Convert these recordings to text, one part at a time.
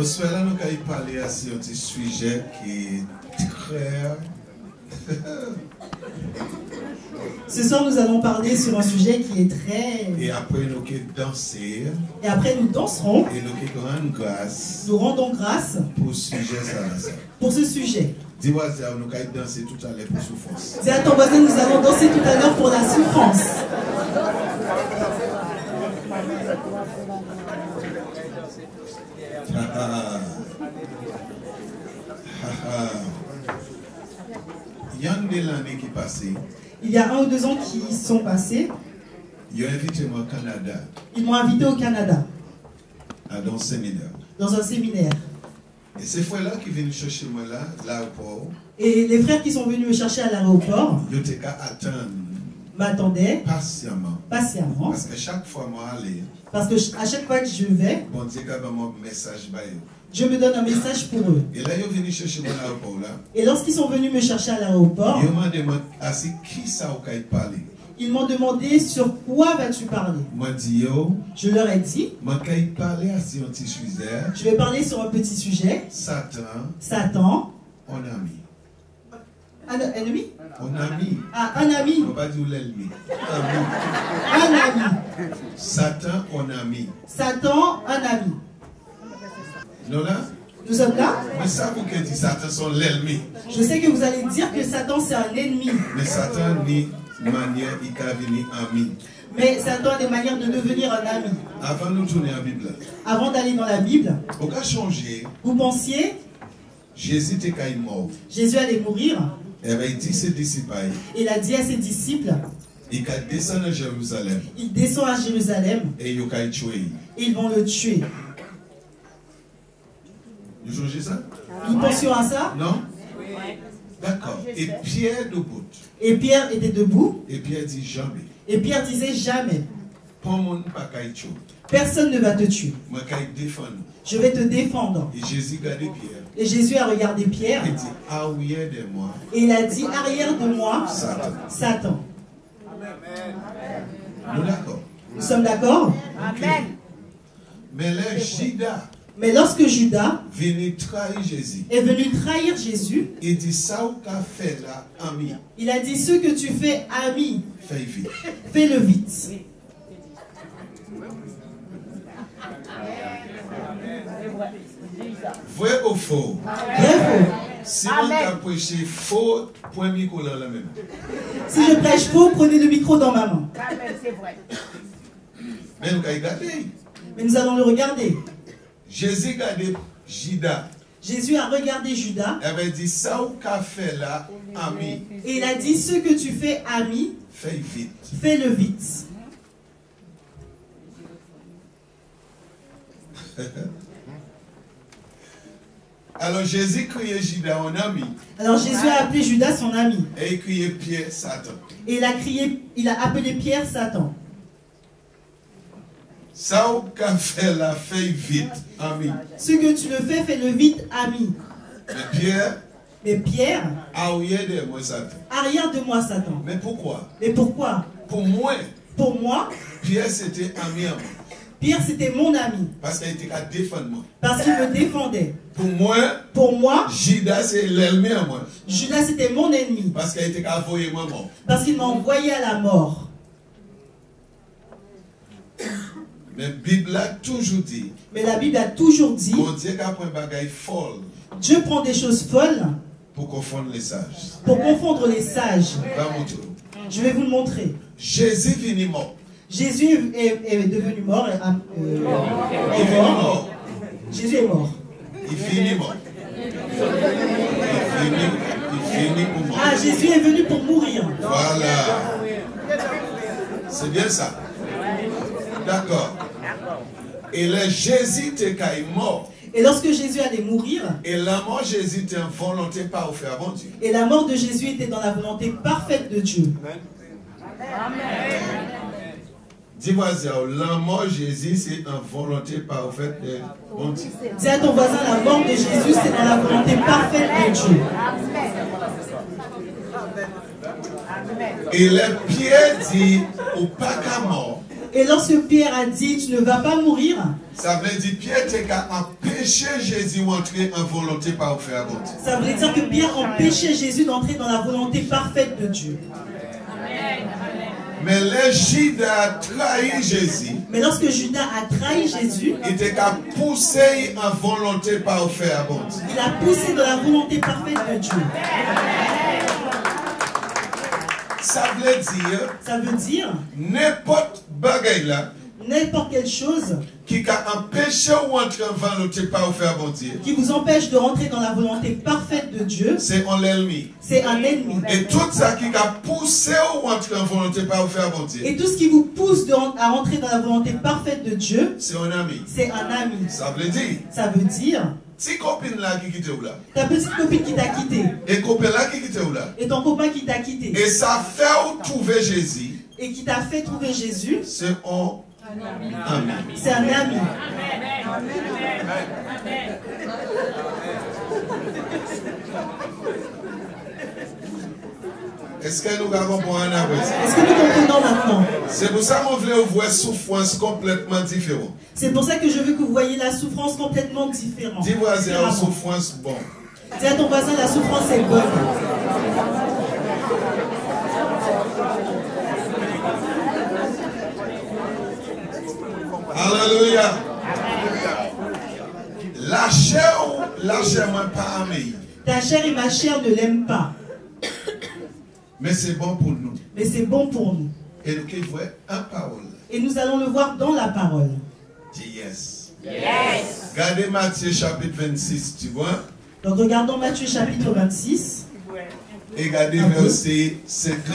soir là, nous allons parler à ce sujet qui est très... Ce soir, nous allons parler sur un sujet qui est très... Et après, nous allons danser. Et après, nous danserons. Et nous allons rendre grâce. Nous rendons grâce pour ce sujet. Pour ce sujet. Dis-moi, nous allons danser tout à l'heure pour souffrance. Dis à ton voisin, nous allons danser tout à l'heure pour la souffrance. Il y a une année qui est passée. Il y a 1 ou 2 ans qui sont passés. Ils ont invité moi au Canada. Ils m'ont invité au Canada. Dans un séminaire. Dans un séminaire. Et ces frères-là qui viennent chercher moi là, à l'aéroport. Et les frères qui sont venus me chercher à l'aéroport m'attendaient patiemment. Patiemment. Parce que chaque fois moi aller. Parce que à chaque fois que je vais, bon Dieu a un message. Je me donne un message pour eux. Et là, ils sont venus chercher moi à l'aéroport là. Et lorsqu'ils sont venus me chercher à l'aéroport, ils m'ont demandé qui ça au parler. Ils m'ont demandé sur quoi vas-tu parler. Moi dit yo. Je leur ai dit. Je vais parler sur un petit sujet. Satan. On ami. Un ennemi? Un ami. Ah, un ami. On va dire l'ennemi. Un ami. Satan, un ami. Satan, un ami. Nous là? Nous sommes là? Mais ça vous qui dit Satan sont l'ennemi. Je sais que vous allez dire que Satan c'est un ennemi. Mais Satan ni manière il peut venir ami. Mais Satan a des manières de devenir un ami. Avant de nous tourner en Bible. Avant d'aller dans la Bible. Au cas changer. Vous pensiez? Jésus était mort. Jésus allait mourir. Il avait dit ses disciples. Il a dit à ses disciples. Il descend à Jérusalem. Il descend à Jérusalem. Et ils vont le tuer. Vous changez ça? Nous pensions à ça? Non? D'accord. Et Pierre debout. Et Pierre était debout. Et Pierre dit jamais. Et Pierre disait jamais. Personne ne va te tuer. Je vais te défendre. Et Jésus regardait Pierre. Et Jésus a regardé Pierre. Il dit arrière de moi. Et il a dit arrière de moi. Satan. Nous d'accord. Nous sommes d'accord? Amen. Mais là, Judas. Mais lorsque Judas est venu trahir Jésus, il dit ça ou qu'a fait là, ami. Il a dit ce que tu fais, ami. Fais-le vite. Vrai ou faux? Vrai si on a prêché faux, point micro là la même. Si je prêche faux, prenez le micro dans ma main. C'est vrai. Mais nous allons regarder. Mais nous allons le regarder. Jésus a regardé Judas. Jésus a regardé Judas. Il avait dit ça ou qu'a fait là, ami. Et il a dit ce que tu fais, ami. Fais vite. Fais-le vite. Alors Jésus criait Judas son ami. Alors Jésus a appelé Judas son ami. Et il criait Pierre Satan. Et il a appelé Pierre Satan. Ça ou qu'a fait la fais vite, ami. Ce que tu le fais, fais-le vite, ami. Mais Pierre. Arrière de moi Satan. Arrière de moi Satan. Mais pourquoi? Mais pourquoi? Pour moi. Pierre c'était ami à moi. Pierre c'était mon ami. Parce qu'il était à défendre moi. Parce qu'il me défendait. Pour moi. Judas c'est l'ennemi à moi. Judas c'était mon ennemi. Parce qu'il était à envoyer moi mort. Parce qu'il m'a envoyé à la mort. Mais la Bible a toujours dit. Mais la Bible a toujours dit. Dieu prend des choses folles. Pour confondre les sages. Pour confondre les sages. Je vais vous le montrer. Jésus est mort. Jésus est devenu mort. Jésus est mort. Il finit mort. Il finit pour mort. Ah, Jésus est venu pour mourir. Voilà. C'est bien ça. D'accord. Et là, Jésus était mort. Et lorsque Jésus allait mourir, et la mort de Jésus était en volonté parfaite avant Dieu. Et la mort de Jésus était dans la volonté parfaite de Dieu. Amen. Dis-moi, la mort de Jésus, c'est en volonté parfaite de bon Dieu. Dis à ton voisin, la mort de Jésus, c'est dans la volonté parfaite de Dieu. Et le Pierre dit, au pas qu'à mort. Et lorsque Pierre a dit, tu ne vas pas mourir, ça veut dire Pierre t'a empêché Jésus d'entrer en volonté parfaite à bon Dieu. Ça voulait dire que Pierre empêchait Jésus d'entrer dans la volonté parfaite de Dieu. Mais le Judas a trahi Jésus. Mais lorsque Judas a trahi Jésus, il t'a poussé en volonté parfaite à bon Dieu. Il a poussé dans la volonté parfaite de Dieu. Ça veut dire n'importe bagaille là, n'importe quelle chose qui a empêché ou entrer en volonté parfaite à bon Dieu, qui vous empêche de rentrer dans la volonté parfaite de Dieu, c'est un ennemi. C'est un ennemi. Et tout ça qui a poussé ou entrer en volonté parfaite à bon Dieu, et tout ce qui vous pousse à rentrer dans la volonté parfaite de Dieu, c'est un ami. C'est un ami. Ça veut dire si copine là qui quitte là. Ta petite copine qui t'a quitté. Et copain là qui quitte là. Et ton copain qui t'a quitté. Et ça fait trouver Jésus. Et qui t'a fait trouver Jésus. C'est un ami. C'est un ami. Est-ce que nous avons bon un après? Est-ce que nous comprenons maintenant? C'est pour ça qu'on voulait voir souffrance complètement différente. C'est pour ça que je veux que vous voyez la souffrance complètement différente. Dis voisin, la souffrance bon. Dis à ton voisin, la souffrance est bonne. Alléluia. La chair m'a pas aimé. Ta chair et ma chair ne l'aiment pas. Mais c'est bon pour nous. Mais c'est bon pour nous. Et nous qui voyons en parole. Et nous allons le voir dans la parole. Dis yes. Yes. Regardez Matthieu chapitre 26, tu vois. Donc regardons Matthieu chapitre 26. Et regardez verset 50.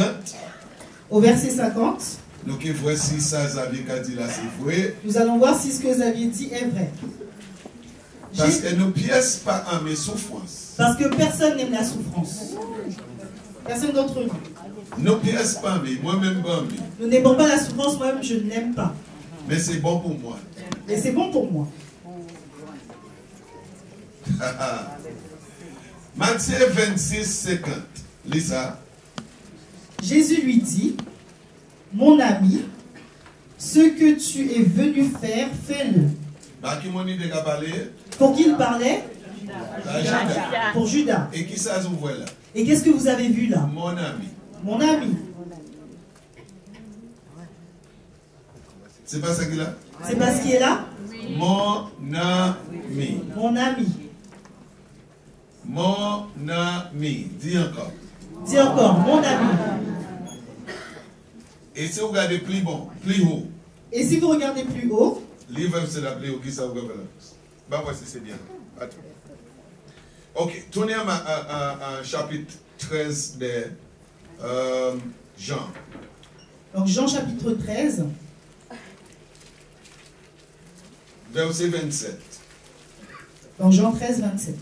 Au verset 50. Donc voici ça, Xavier a dit là, c'est vrai. Nous allons voir si ce que Xavier dit est vrai. Parce que nous pièces pas à mes souffrances. Parce que personne n'aime la souffrance. Personne d'entre nous. Nous pièces pas, mais moi-même pas. Nous n'aimons pas la souffrance, moi-même je ne l'aime pas. Mais c'est bon pour moi. Mais c'est bon pour moi. Matthieu 26, 50. Lis ça. Jésus lui dit, mon ami, ce que tu es venu faire, fais-le. Pour qui il parlait? Pour Judas. Et qui ça vous voit là? Et qu'est-ce que vous avez vu là? Mon ami. Mon ami. C'est pas ça qu'il a? C'est pas ce qui est là? Mon ami. Mon ami. Mon ami. Dis encore. Dis encore, mon ami. Et si vous regardez plus bon, plus haut. Et si vous regardez plus haut. Livre c'est la plus haut qui ça vous révèle. Bah voici c'est bien. Attends. Ok, tournez à chapitre 13 de Jean. Donc Jean chapitre 13. Verset 27. Donc Jean 13, 27.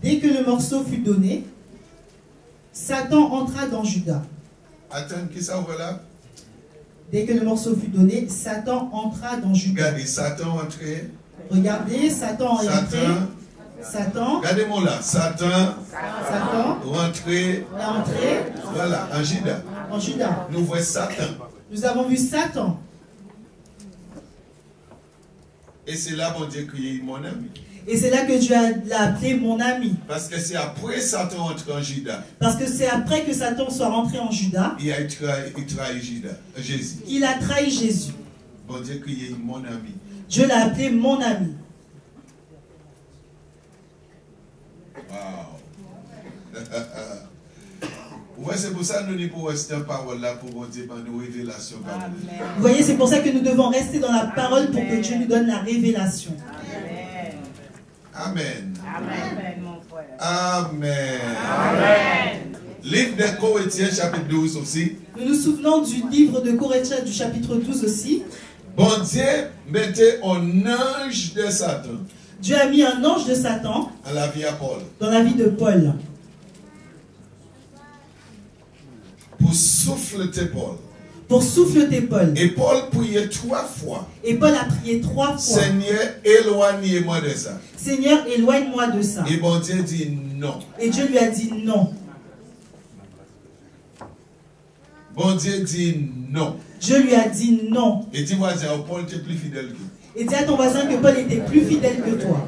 Dès que le morceau fut donné, Satan entra dans Judas. Attends, qui ça ouvre là? Dès que le morceau fut donné, Satan entra dans Judas. Regardez, Satan entré. Regardez, Satan est entré. Satan. Regardez-moi là, Satan. Rentré. Voilà, en Judas. En Judas. Nous voyons Satan. Nous avons vu Satan. Et c'est là mon Dieu qui est mon ami. Et c'est là que Dieu l'a appelé mon ami. Parce que c'est après Satan entre en Judas. Parce que c'est après que Satan soit rentré en Judas. Il trahi Judas, Jésus. Il a trahi Jésus. Bon Dieu qui est mon ami. Dieu l'a appelé mon ami. Wow. Ouais, c'est pour ça que nous n'y pouvons rester en parole là pour bon Dieu par nos révélations. Vous voyez, c'est pour ça que nous devons rester dans la parole pour que Dieu nous donne la révélation. Amen. Amen, mon frère. Amen. Amen. Livre de Corinthiens, chapitre 12 aussi. Nous nous souvenons du livre de Corinthiens du chapitre 12 aussi. Bon Dieu mettait un ange de Satan. Dieu a mis un ange de Satan dans la vie à Paul. Dans la vie de Paul. Pour souffleter Paul. pour souffleter Paul. Et Paul priait 3 fois. Et Paul a prié 3 fois. Seigneur, éloignez-moi de ça. Seigneur, éloigne-moi de ça. Et bon Dieu dit non. Et Dieu lui a dit non. Bon Dieu dit non. Dieu lui a dit non. Et dis-moi, Paul était plus fidèle que toi. Et dis à ton voisin que Paul était plus fidèle que toi.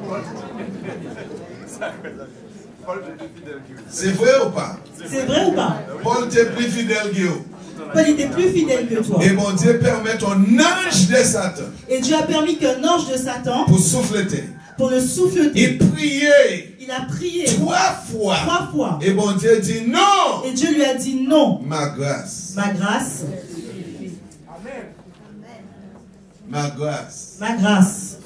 C'est vrai ou pas? C'est vrai ou pas? Paul était plus fidèle que toi. Paul était plus fidèle que toi. Et mon Dieu permet ton ange de Satan. Et Dieu a permis qu'un ange de Satan, pour souffleter. Pour le souffleter. Il priait. Il a prié 3 fois. 3 fois. Et mon Dieu dit non. Et Dieu lui a dit non. Ma grâce. Ma grâce. Ma grâce. Ma grâce.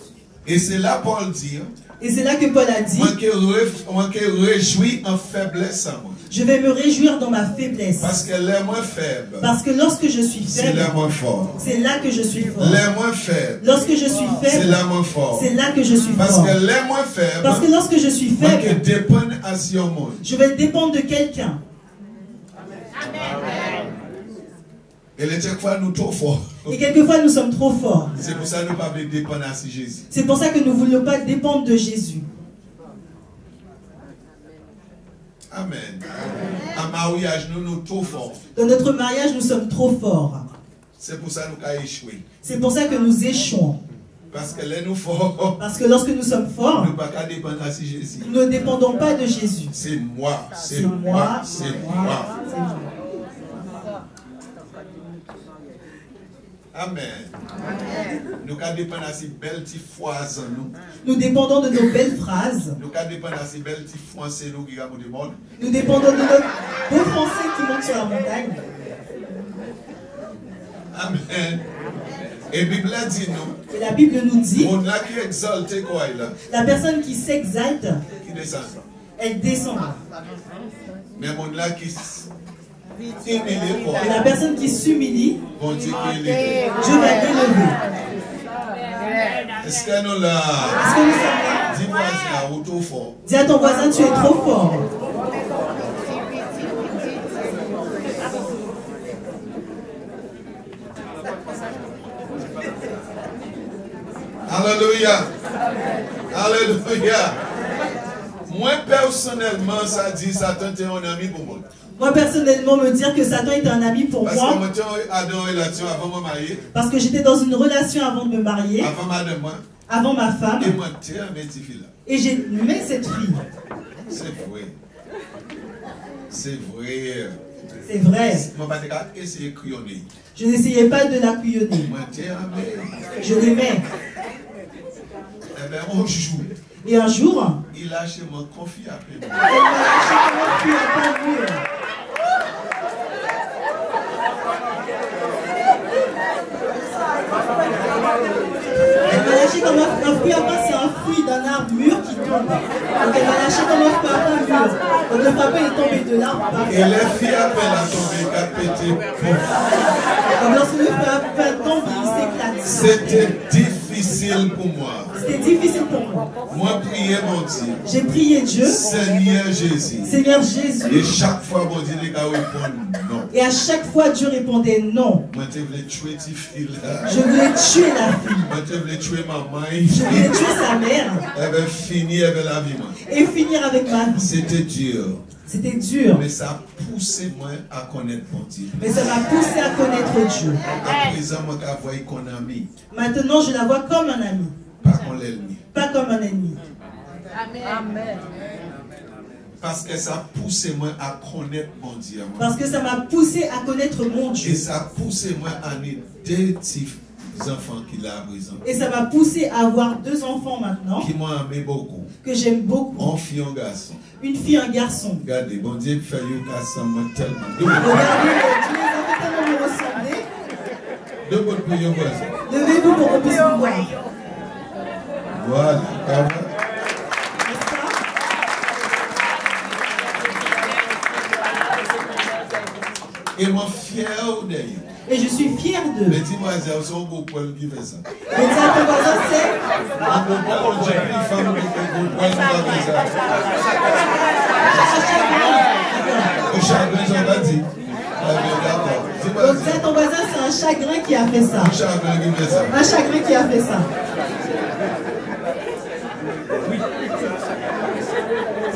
Et c'est là Paul dit. Et c'est là que Paul a dit. Moi qui réjouis en faiblesse à moi. Je vais me réjouir dans ma faiblesse. Parce qu'elle est moins faible. Parce que lorsque je suis faible, c'est là moins fort. C'est là que je suis fort. Les moins faible. Lorsque je suis faible, c'est là moins fort. C'est là que je suis parce fort. Parce que les moins faible. Parce que lorsque je suis faible, je vais dépendre de quelqu'un. Et quelquefois nous trop forts. Et quelquefois nous sommes trop forts. C'est pour ça que nous ne pouvons pas dépendre de Jésus. C'est pour ça que nous ne voulons pas dépendre de Jésus. Amen. En mariage, nous trop forts. Dans notre mariage, nous sommes trop forts. C'est pour ça que nous avons échoué. C'est pour ça que nous échouons. Parce que là, nous forts. Parce que lorsque nous sommes forts, nous ne pouvons pas dépendre de Jésus. Nous ne dépendons pas de Jésus. C'est moi. C'est moi. C'est moi. Amen. Nous dépendons de ces belles petites phrases. Nous dépendons de nos belles phrases. Nous dépendons de ces belles petites français qui sont du monde. Nous dépendons de nos beaux français qui montent sur la montagne. Amen. Et la Bible dit nous. Et la Bible nous dit. La personne qui s'exalte. Qui descend. Elle descend. Mais mon là qui et la personne qui s'humilie, bon Dieu va l'élever. Est-ce que nous là? Est-ce que nous sommes là? Dis-moi, trop fort. Dis à ton voisin, tu es trop fort. Alléluia. Alléluia. Moi personnellement, ça dit Satan est un ami pour moi. Moi personnellement, me dire que Satan est un ami pour moi. Parce que j'étais dans une relation avant de me marier. Avant ma femme. Et j'aimais cette fille. C'est vrai. C'est vrai. C'est vrai. Je n'essayais pas de la couillonner. Je l'aimais. Et un jour, il a chez moi confié à peine. Elle m'a lâché comme un fruit à pain, c'est un fruit d'un arbre mûr qui tombe. Donc elle m'a lâché comme un fruit à pain mûr. Donc le frapin est tombé de l'arbre. Et les filles à peine a tombé, a pété. Donc lorsque le fruit à pain tombe, il s'éclate. C'était difficile pour moi. C'était difficile pour moi. Moi, prier mon Dieu. J'ai prié Dieu. Seigneur Jésus. Seigneur Jésus. Et chaque fois, mon Dieu, les gars répondent non. Et à chaque fois, Dieu répondait non. Moi, je voulais tuer cette fille-là. Je voulais tuer la fille. Moi, je voulais tuer maman. Je voulais tuer sa mère. Elle va finir avec la vie. Et finir avec ma vie. C'était dur. C'était dur. Mais ça a poussé moi à connaître mon Dieu. Mais ça m'a poussé à connaître Dieu. À présent, moi, je vois comme un ami. Maintenant, je la vois comme un ami. Pas comme l'ennemi. Pas comme un ennemi. Amen. Parce que ça a poussé moi à connaître mon Dieu. Parce que ça m'a poussé à connaître mon Dieu. Et ça a poussé moi à avoir deux petits enfants qu'il a à présent. Et ça m'a poussé à avoir 2 enfants maintenant. Qui m'ont aimé beaucoup. Que j'aime beaucoup. Une fille, un garçon. Une fille, un garçon. Regardez, bon Dieu fait un garçon tellement. Regardez, Dieu les a fait tellement me ressembler. Levez-vous pour qu'on puisse vous voir. Voilà. Et moi fier d'eux. Et je suis fier d'eux. Mais dis-moi, c'est un beau poil qui fait ça. Mais dis à ton voisin, c'est. Au chagrin, j'en ai dit. Donc dis à ton voisin, c'est un un chagrin qui a fait ça. Un chagrin qui fait ça. Un chagrin qui a fait ça.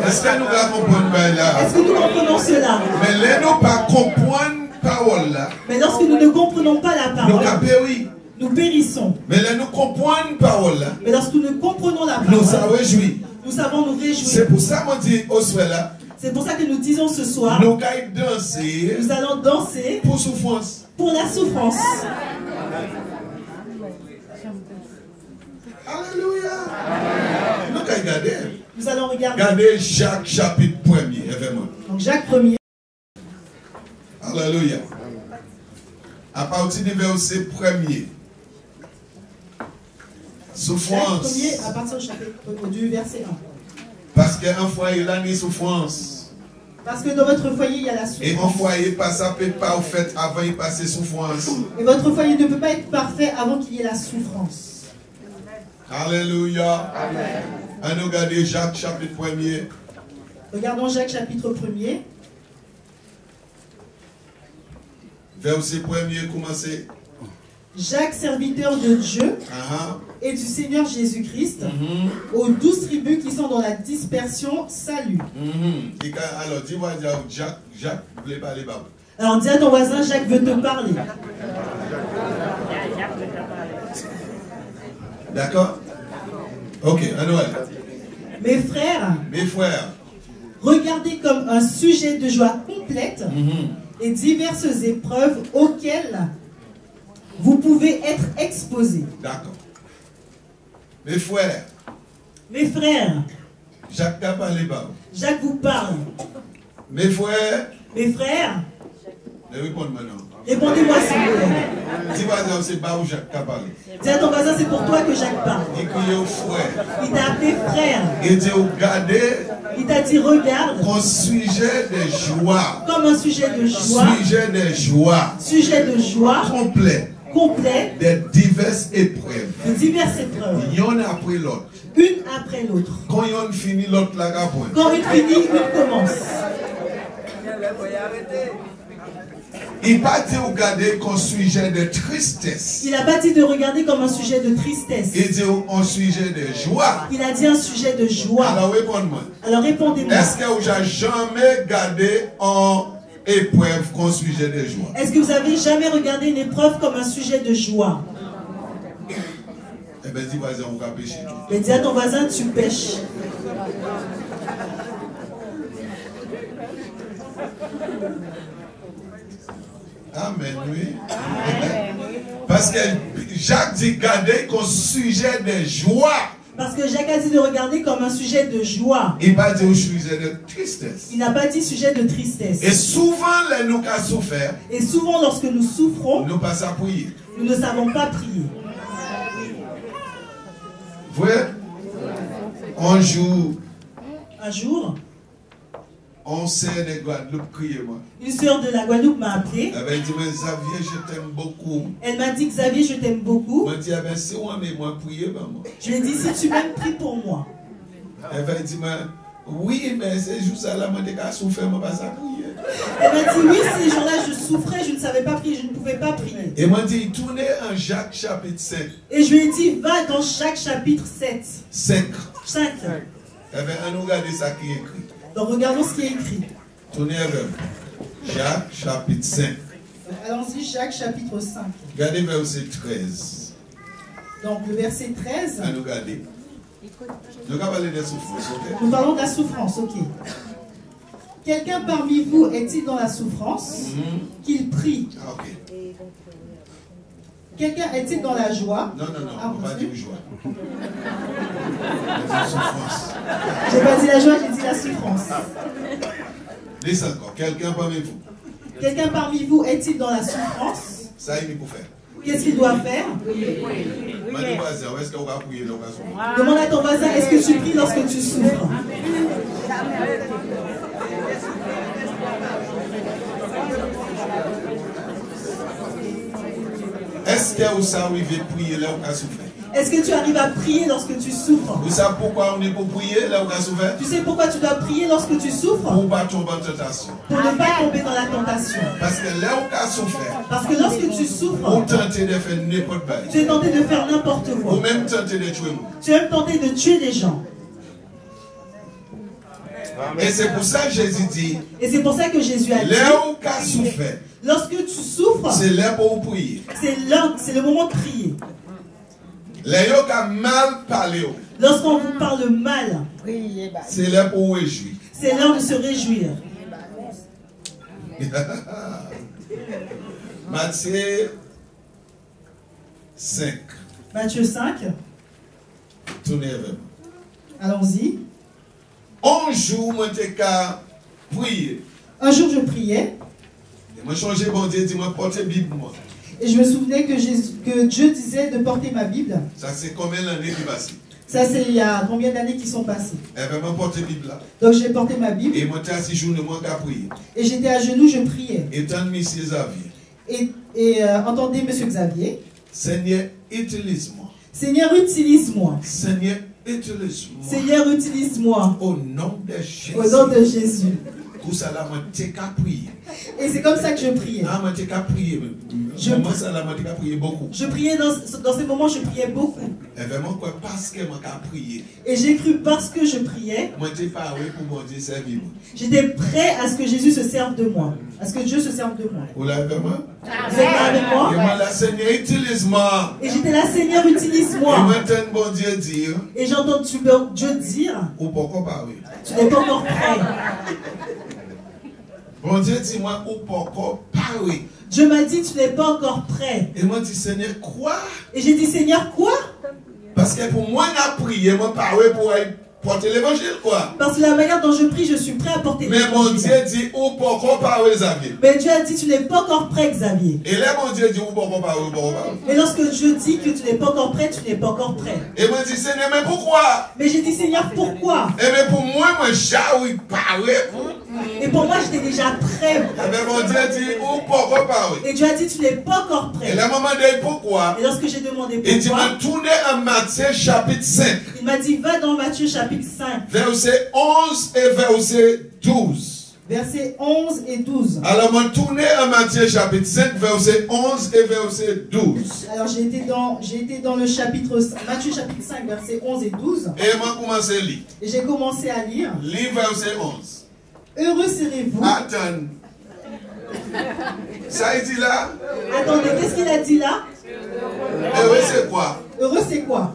Est-ce que nous comprenons là? Est-ce que nous comprenons cela? Mais là, nous pas comprendre parole là. Mais lorsque nous ne comprenons pas la Nous parole, péri. nous périssons. Mais là, nous comprenons parole là. Mais lorsque nous comprenons la Nous parole, ça réjouit. nous savons nous réjouir. C'est pour ça qu'on dit au soir là. C'est pour ça que nous disons ce soir, Nous allons danser nous allons danser pour souffrance. pour la souffrance. Alléluia. Nous allons regarder. Nous allons regarder. Regardez Jacques chapitre 1er, événement. Donc Jacques 1er. Alléluia. À partir du verset 1er. Souffrance. Jacques 1er à partir du chapitre du verset 1. Parce qu'un foyer là, il y a souffrance. Parce que dans votre foyer, il y a la Et un souffrance. foyer pas ça peut pas fait avant il passer souffrance. Et votre foyer ne peut pas être parfait avant qu'il y ait la souffrance. Alléluia. Amen. On nous regarde Jacques chapitre 1er. Regardons Jacques chapitre 1er. Verset 1er, commencez. Jacques, serviteur de Dieu et du Seigneur Jésus-Christ, aux 12 tribus qui sont dans la dispersion, salut. Alors, dis-moi, Jacques voulait parler. Alors dis à ton voisin, Jacques veut te parler. D'accord? Ok, à Noël. Mes frères, regardez comme un sujet de joie complète et diverses épreuves auxquelles vous pouvez être exposés. D'accord. Mes frères, Jacques t'a parlé. Jacques vous parle. Mes frères, répondez maintenant. Répondez-moi s'il vous plaît. Dis-moi, c'est pas où Jacques t'a parlé. Dis à ton voisin, c'est pour toi que Jacques parle. Il crie au frère. Il t'a appelé frère. Il dit, regardez. Il t'a dit, regarde. Comme un sujet de joie. Comme un sujet de joie. Sujet de joie. Sujet de joie. Complet. De diverses épreuves. De diverses épreuves. Une après l'autre. Une après l'autre. Quand une finit, l'autre la point. Quand une finit, une commence. Il n'a pas dit regarder comme sujet de tristesse. Il n'a pas dit de regarder comme un sujet de tristesse. Il dit un sujet de joie. Il a dit un sujet de joie. Alors répondez-moi. Alors répondez-moi. Est-ce que vous avez jamais gardé en épreuve comme sujet de joie? Est-ce que vous avez jamais regardé une épreuve comme un sujet de joie? Eh bien, dis voisin, on va pécher. Mais dis à ton voisin, tu pêches. Amen, oui. Parce que Jacques dit garder comme sujet de joie. Parce que Jacques a dit de regarder comme un sujet de joie. Il n'a pas dit un sujet de tristesse. Il n'a pas dit sujet de tristesse. Et souvent, les nous avons souffert. Et souvent, lorsque nous souffrons, nous passons à prier. Nous ne savons pas prier. Vous voyez? Un jour, on sait de Guadeloupe crier moi. Une sœur de la Guadeloupe m'a appelé. Elle m'a dit, mais Xavier, je t'aime beaucoup. Elle m'a dit, Xavier, je t'aime beaucoup. Elle m'a dit, si on met moi prier, ben moi. Je lui ai dit, si tu m'aimes, prie pour moi. Elle m'a dit, oui, mais c'est juste ça, là, moi, je souffert, moi, pas ça prier. Elle m'a dit, oui, ces jours-là, je souffrais, je ne savais pas prier, je ne pouvais pas prier. Et m'a dit, tournez en Jacques chapitre 5. Et je lui ai dit, va dans Jacques chapitre 7. 5. Eh bien, on regarde ça qui est écrit. Donc, regardons ce qui est écrit. Tournez vers Jacques chapitre 5. Allons-y, Jacques chapitre 5. Regardez verset 13. Donc, le verset 13. À nous regarder. Nous allons parler de la souffrance, ok? Nous parlons de la souffrance, ok. Quelqu'un parmi vous est-il dans la souffrance? Qu'il prie. Ah, ok. Quelqu'un est-il dans la joie? Non, on ne va pas dire joie. La souffrance. Je n'ai pas dit la joie, j'ai dit la souffrance. Laissez encore. Quelqu'un parmi vous. Quelqu'un parmi vous est-il dans la souffrance? Ça, il faut faire. Qu'est-ce qu'il doit faire? Est-ce qu'on va prier? Demande à ton voisin, est-ce que tu pries lorsque tu souffres? Est-ce que vous arrivez à prier là où vous souffrez? Est-ce que tu arrives à prier lorsque tu souffres? Vous savez pourquoi on est pour prier là où on a souffert? Tu sais pourquoi tu dois prier lorsque tu souffres? Pour ne pas tomber en tentation. Pour ne pas tomber dans la tentation. Parce que là où on a souffert, Parce que lorsque tu on souffres, tente de faire n'importe quoi. tu es tenté de faire n'importe Ou quoi. même tenter de tuer moi. Tu es même tenté de tuer des gens. Et c'est pour ça que Jésus dit, Et c'est pour ça que Jésus a dit, là où on a souffert, lorsque tu souffres, c'est là pour prier. c'est le moment de prier. Là où on a mal parlé, Lorsqu'on vous parle mal, c'est là pour réjouir. c'est l'heure de se réjouir. Matthieu 5. Matthieu 5, Tournez vers moi. allons-y. Un jour, moi, j'ai prié. Un jour, je priais Et moi, changé, bon Dieu, dis-moi, portez Bible, moi. et je me souvenais que Dieu disait de porter ma Bible. Ça, c'est combien d'années qui passent? Ça, c'est il y a combien d'années qui sont passées. Eh bien, moi, portez Bible là. Donc, j'ai porté ma Bible Et moi, j'ai assis jour de moi qui a prié. et j'étais à genoux, je priais. Et tant de Monsieur Xavier. Et entendez, Monsieur Xavier, Seigneur, utilise-moi. Seigneur, utilise-moi. Seigneur, utilise-moi. Seigneur, utilise-moi. Au nom de Jésus. Au nom de Jésus. Tout ça là, moi, j'ai qu'à prier. Et c'est comme ça que je priais. Ah, moi, j'ai qu'à prier. Moi, ça là, moi, j'ai qu'à prier beaucoup. Je priais dans ces moments, je priais beaucoup. Et vraiment, quoi, parce que moi, j'ai prié. Et j'ai cru parce que je priais, Moi, j'ai parlé pour mon Dieu servir. j'étais prêt à ce que Jésus se serve de moi. À ce que Dieu se serve de moi. Vous l'avez vraiment? Vous êtes là avec moi? Et moi, la Seigneur, utilise-moi. Et j'étais là, Seigneur, Et utilise-moi. maintenant, bon Dieu dire, Et j'ai entendu Dieu dire, ou pourquoi parler? tu n'es pas encore prêt. Bon Dieu dit, moi, ou pourquoi parler? Dieu m'a dit, tu n'es pas encore prêt. Et moi, dit, Seigneur, quoi? Et j'ai dit, Seigneur, quoi? Parce que pour moi, on a prié, moi, parler pour porter l'évangile, quoi. Parce que la manière dont je prie, je suis prêt à porter Mais mon l'évangile. Dieu dit, ou pourquoi parler, Xavier? Mais Dieu a dit, tu n'es pas encore prêt, Xavier. Et là, mon Dieu dit, ou pourquoi parler, ou pourquoi parler? Et lorsque Dieu dit que tu n'es pas encore prêt, tu n'es pas encore prêt. Et moi, dit, Seigneur, mais pourquoi? Mais j'ai dit, Seigneur, pourquoi? Et bien, pour moi, j'ai parlé. Et pour moi, j'étais déjà prêt. Et bien, mon Dieu dit, ou pourquoi parler? Et Dieu a dit, tu n'es pas encore Et prêt. là, maman dit, pourquoi? Et lorsque j'ai demandé Et tu pourquoi, m'as tourné en Matthieu chapitre 5, il m'a dit, va dans Matthieu chapitre 5, verset 11 et verset 12. versets 11 et 12. Alors, m'a tourné en Matthieu chapitre 5, verset 11 et verset 12. Alors j'ai été dans le chapitre, Matthieu chapitre 5, versets 11 et 12. Et m'a commencé à lire. Et j'ai commencé à lire. Lis verset 11. Heureux serez-vous. Attends. Ça, il dit là, Attendez, qu'est-ce qu'il a dit là? heureux c'est quoi? Heureux c'est quoi?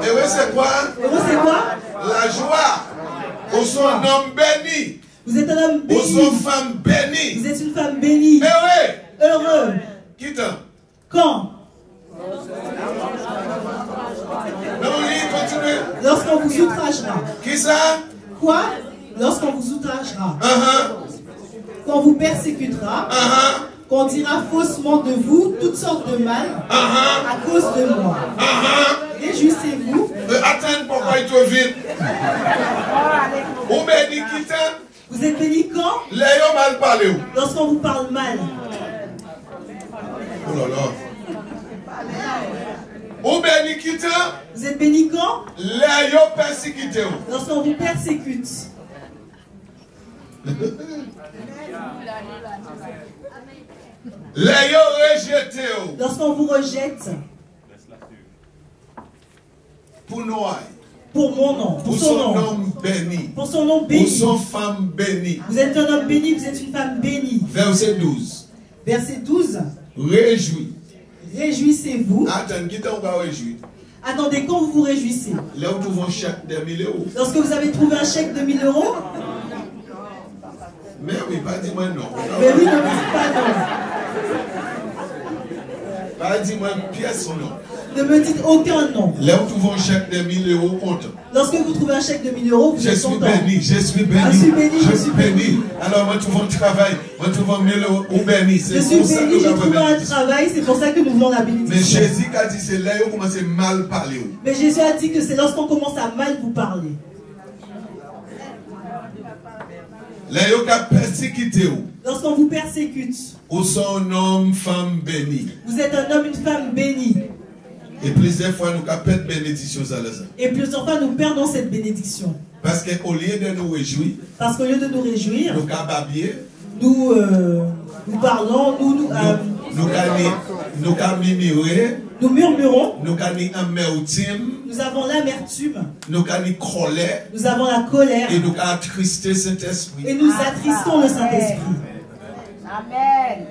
Heureux c'est quoi? Heureux c'est quoi? La joie. Au son homme béni. Vous êtes un homme Au son béni. femme bénie. Vous êtes une femme bénie. Heureux. Heureux. Qui t'en? Quand? Non, lis, continue. Lorsqu'on vous outragera. Qui ça? Quoi? Lorsqu'on vous outragera. Uh-huh. Qu'on vous persécutera. Uh-huh. Qu'on dira faussement de vous toutes sortes de mal à cause de moi. Réjouissez-vous. Attends, pourquoi il te vite? Ou béni qui t'en? Vous êtes bénis quand? L'ayant mal parlé. Lorsqu'on vous parle mal. Oh là là. Ou béni qui t'en? Vous êtes bénis quand? L'ayant persécuté. Lorsqu'on vous persécute. L'ayant rejeté. Lorsqu'on vous rejette. Pour Noël. Pour mon nom. Pour son homme béni. Pour son nom Pour béni. son femme bénie. Vous êtes un homme béni, vous êtes une femme bénie. Verset 12. Verset 12. Réjouis. Réjouissez-vous. Attends, qui t'en va réjouir? Attendez, quand vous vous réjouissez? Là où tu vends chaque de 1000 euros. Lorsque vous avez trouvé un chèque de 1000 euros? Mais oui, pas dis-moi non. Mais oui, ne me dites pas non. Pas dis-moi une pièce non. Ne me dites aucun nom. Là où tu vends chaque de 1000 euros, compte. Lorsque vous trouvez un chèque de 1000 euros, vous Je êtes suis content. béni, je suis béni. Je suis béni, je suis béni. Alors, moi, tu vends travail. Moi, tu vends 1000 euros ou béni. Je suis béni, j'ai trouvé un travail, c'est pour ça que nous voulons la Mais bénédiction. Jésus a dit, c'est là où on commence à mal parler. Mais Jésus a dit que c'est lorsqu'on commence à mal vous parler. Là où on a persécuté. Lorsqu'on vous persécute. Ou son homme, femme bénie. Vous êtes un homme, une femme bénie. Et plusieurs fois, nous avons perdu bénédiction. Et plusieurs fois, nous perdons cette bénédiction. Parce qu'au lieu de nous réjouir, nous parlons, nous murmurons, nous avons l'amertume, nous avons la colère, et nous attristons Saint-Esprit. Et nous attristons le Saint-Esprit. Amen.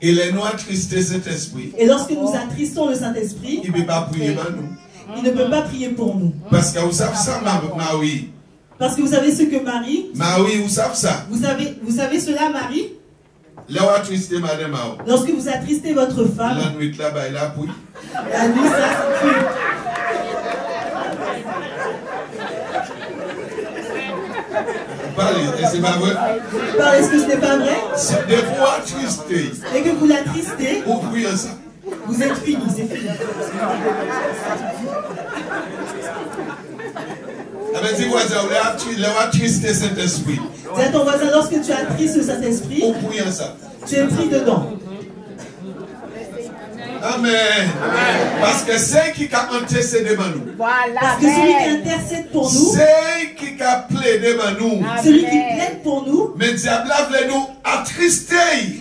Et les nous attrister Saint-Esprit. Et lorsque nous attristons le Saint-Esprit, il ne peut pas prier pour nous. Il ne peut pas prier pour nous. Parce que vous savez ça, Marie. Parce que vous savez ce que Marie. Marie, vous savez ça. Vous savez cela, Marie. Lorsque vous attristez votre femme. La nuit là-bas, elle a pris. La nuit, ça prie. Parlez, c'est pas vrai? Est-ce que ce n'est pas vrai? C'est de vous attrister. Et que vous l'attristez. Vous priez ça. Vous êtes fini, c'est fini. Ah ben, dis voisin, vous attrister cet esprit. Dis à ton voisin, lorsque tu attristes le Saint-Esprit, vous priez ça. Tu es pris dedans. Amen. Parce que c'est qui a intercédé devant nous. Parce que celui qui intercède pour nous, c'est qui a plaidé devant nous. Celui qui plaide pour nous, mais le diable voulait nous attrister.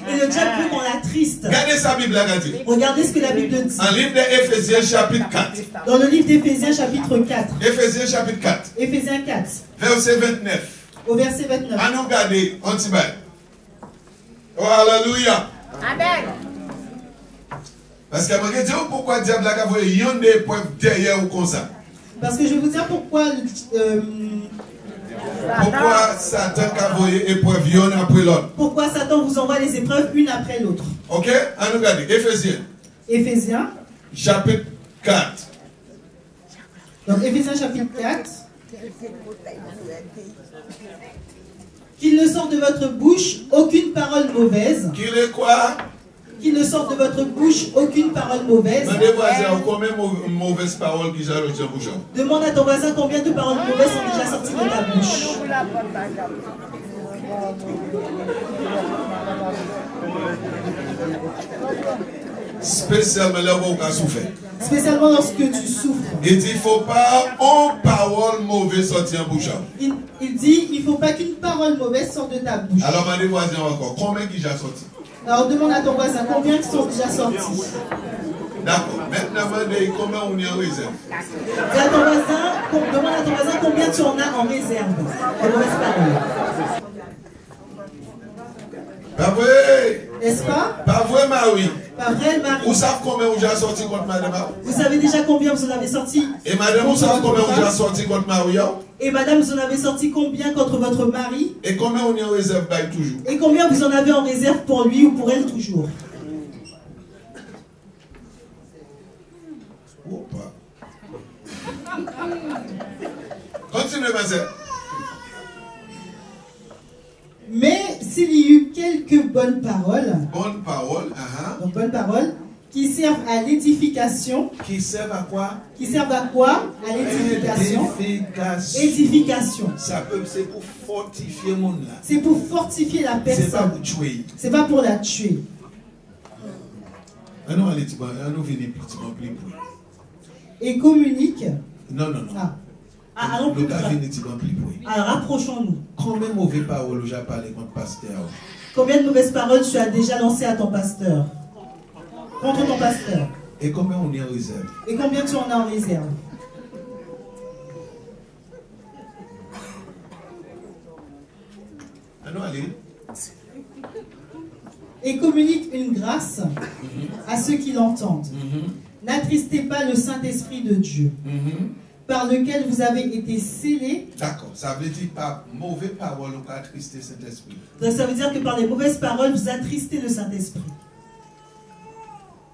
Et le diable veut qu'on l'attriste. Regardez sa Bible, regardez ce que la Bible dit. En livre d'Éphésiens chapitre 4. Dans le livre d'Éphésiens chapitre 4. Éphésiens chapitre 4. Éphésiens 4. Verset 29. Au verset 29. À nous regarder, on s'y bat. Oh, alléluia. Amen. Parce que je vais dire pourquoi le diable a envoyé une des preuves derrière ou comme ça. Parce que je vais vous dire pourquoi pourquoi Satan a envoyé épreuve une après l'autre. Pourquoi Satan vous envoie les épreuves une après l'autre. Ok, à nous regarder. Éphésiens. Éphésiens. Chapitre 4. Donc Éphésiens chapitre 4. Qu'il ne sorte de votre bouche aucune parole mauvaise. Qu'il est quoi? Qu'il ne sorte de votre bouche aucune parole mauvaise. Mauvaise parole qui j'ai reçue en bouche. Demande à ton voisin combien de paroles mauvaises sont déjà sorties de ta bouche. Spécialement là où on a souffert. Spécialement lorsque tu souffres. Il dit il ne faut pas une parole mauvaise sortir en bouche. Il dit il ne faut pas qu'une parole mauvaise sorte de ta bouche. Alors, ma voisin encore, combien qui j'ai sorti? Alors demande à ton voisin combien qui sont déjà sortis. D'accord. Maintenant, combien on est en réserve? Demande à ton voisin combien tu en as en réserve. Les mauvaises paroles. Pas vrai? N'est-ce pas? Pas vrai, Marie? Pas vrai, Marie? Vous savez combien vous avez sorti contre madame? Vous savez déjà combien vous en avez sorti? Et madame, vous savez combien vous avez sorti contre Marie? Et madame, vous en avez sorti combien contre votre mari? Et combien on est en réserve toujours? Et combien vous en avez en réserve pour lui ou pour elle toujours? Oh, pas. Continuez, ma sœur. Mais s'il y eut quelques bonnes paroles, donc bonnes paroles, qui servent à l'édification. Qui servent à quoi? Qui servent à quoi? À l'édification. Édification. Ça peut, c'est pour fortifier mon là. C'est pour fortifier la personne. C'est pas pour tuer. C'est pas pour la tuer. Et communique. Non. Alors rapprochons-nous. Combien de mauvaises paroles j'ai parlé contre pasteur? Combien de mauvaises paroles tu as déjà lancées à ton pasteur? Contre ton pasteur. Et combien on est en réserve? Et combien tu en as en réserve? Allez. Et communique une grâce à ceux qui l'entendent. N'attristez pas le Saint-Esprit de Dieu, par lequel vous avez été scellés. D'accord, ça veut dire par mauvaise parole on peut attrister Saint-Esprit. Donc ça veut dire que par les mauvaises paroles vous attristez le Saint-Esprit.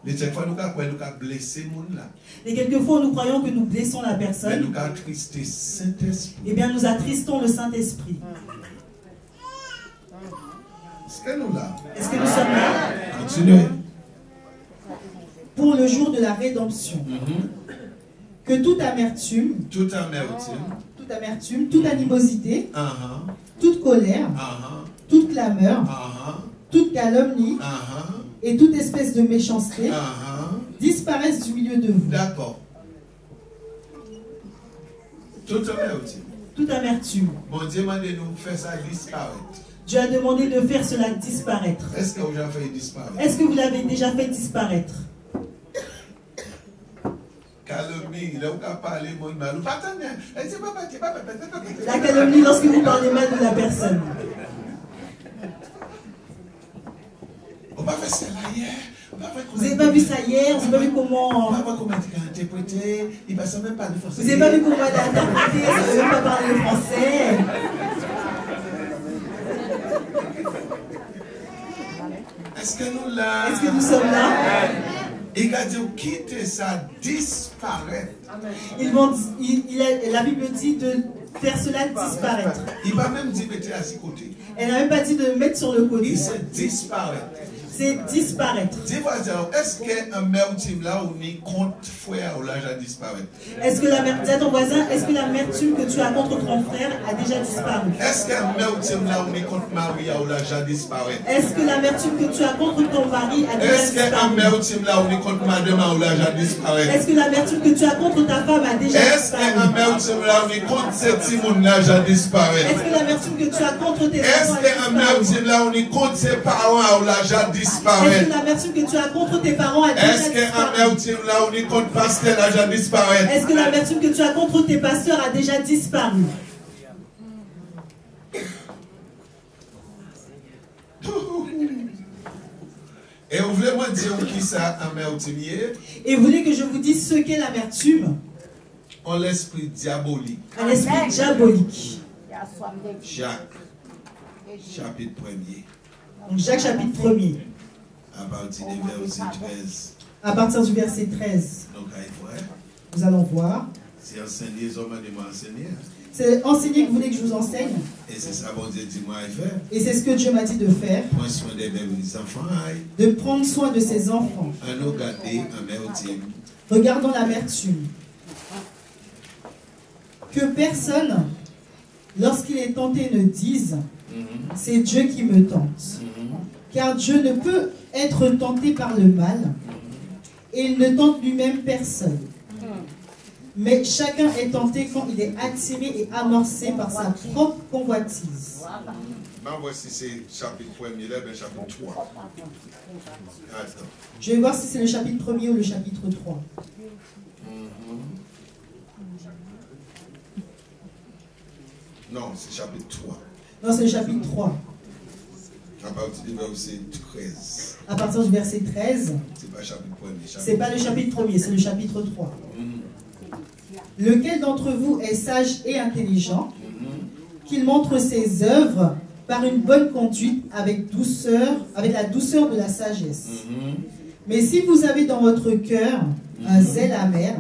Mais quelquefois nous avons blessé mon là. Et quelquefois nous croyons que nous blessons la personne. Mais nous avons attristé Saint-Esprit. Eh bien nous attristons le Saint-Esprit. Est-ce que nous là? Est-ce que nous sommes là? Continuez. Pour le jour de la rédemption. Que toute amertume, toute animosité, toute colère, toute clameur, toute calomnie et toute espèce de méchanceté disparaisse du milieu de vous. D'accord. Toute amertume. Toute amertume. Bon Dieu m'a dit nous faire ça disparaître. Dieu a demandé de faire cela disparaître. Est-ce que vous avez fait disparaître? Est-ce que vous l'avez déjà fait disparaître? Calomnie, il a pas parlé, moi, il m'a dit, La calomnie lorsque vous parlez mal de la personne. on va faire ça hier. Vous n'avez pas vu ça hier, vous n'avez pas vu comment... On va voir comment il a interprété, il ne va même pas le français. Vous n'avez pas vu comment elle a interprété, vous n'avez même pas parlé le français. Est-ce que nous là? Est-ce que nous sommes là? Il a dit quitter ça, disparaître. La Bible dit de faire cela disparaître. Il va même dire mettez à ses côtés. Elle n'a même pas dit de mettre sur le côté. Il s'est disparaître. C'est disparaître. Dis-moi, est-ce qu'un amertume là où ni compte frère ou là j'ai disparaître? Est-ce que dis à ton voisin, est-ce que l'amertume que tu as contre ton frère a déjà disparu? Est-ce qu'un amertume là où ni compte Marie ou là j'ai disparaître? Est-ce que l'amertume que tu as contre ton mari a déjà Est-ce qu'un disparu? amertume là où ni compte madame ou là j'ai disparaître? Est-ce que l'amertume que tu as contre ta femme a déjà Est-ce disparu? qu'un amertume là où ni compte cette Simone là j'ai disparaître? Est-ce que l'amertume que tu as contre tes Est-ce enfants a qu'un disparu? amertume là où ni compte ses parents ou là j'ai Est-ce que disparaître? l'amertume que tu as contre tes parents a déjà Est-ce qu'un disparu? amertume là où ni compte pasteur là j'ai disparaître? Est-ce que l'amertume que tu as contre tes pasteurs a déjà disparu? Et vous voulez moi dire qui ça amertume? Et vous voulez que je vous dise ce qu'est l'amertume? En l'esprit diabolique. Un esprit diabolique. Jacques, chapitre 1er. Donc Jacques chapitre 1er. À partir du verset 13. À partir du verset 13. Donc, nous allons voir. C'est enseigner, les hommes de m'enseigner. C'est enseigner que vous voulez que je vous enseigne. Et c'est ça, bon Dieu dit moi à faire. Et c'est ce que Dieu m'a dit de faire. Prendre soin des bébés, des enfants. De prendre soin de ses enfants. Un regarder, amertume. Regardons l'amertume. Que personne, lorsqu'il est tenté, ne dise c'est Dieu qui me tente. Car Dieu ne peut être tenté par le mal. Et il ne tente lui-même personne. Mais chacun est tenté quand il est attiré et amorcé par sa propre convoitise. Voici c'est chapitre 1er, là, chapitre 3. Attends. Je vais voir si c'est le chapitre 1er ou le chapitre 3. Non, c'est chapitre 3. Non, c'est le chapitre 3. À partir du verset 13. À partir du verset 13. C'est pas le chapitre 1er. C'est pas le chapitre 1er, c'est le chapitre 3. Lequel d'entre vous est sage et intelligent, qu'il montre ses œuvres par une bonne conduite avec douceur, avec la douceur de la sagesse. Mais si vous avez dans votre cœur un zèle amer,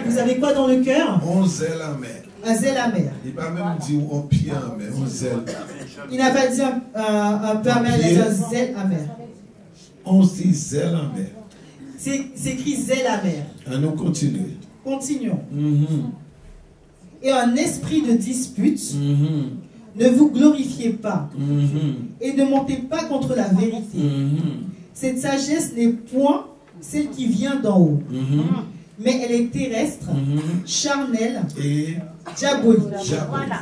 vous avez quoi dans le cœur? Un zèle amer. Un zèle amer. Il n'a pas même dit un pied amer, un zèle. Il n'a pas dit un peu amer, il a dit un zèle amer. On dit zèle amer. C'est écrit zèle amer. Nous continuons. Continuons. Et un esprit de dispute, ne vous glorifiez pas et ne montez pas contre la vérité. Cette sagesse n'est point celle qui vient d'en haut, mais elle est terrestre, charnelle et diabolique. Voilà.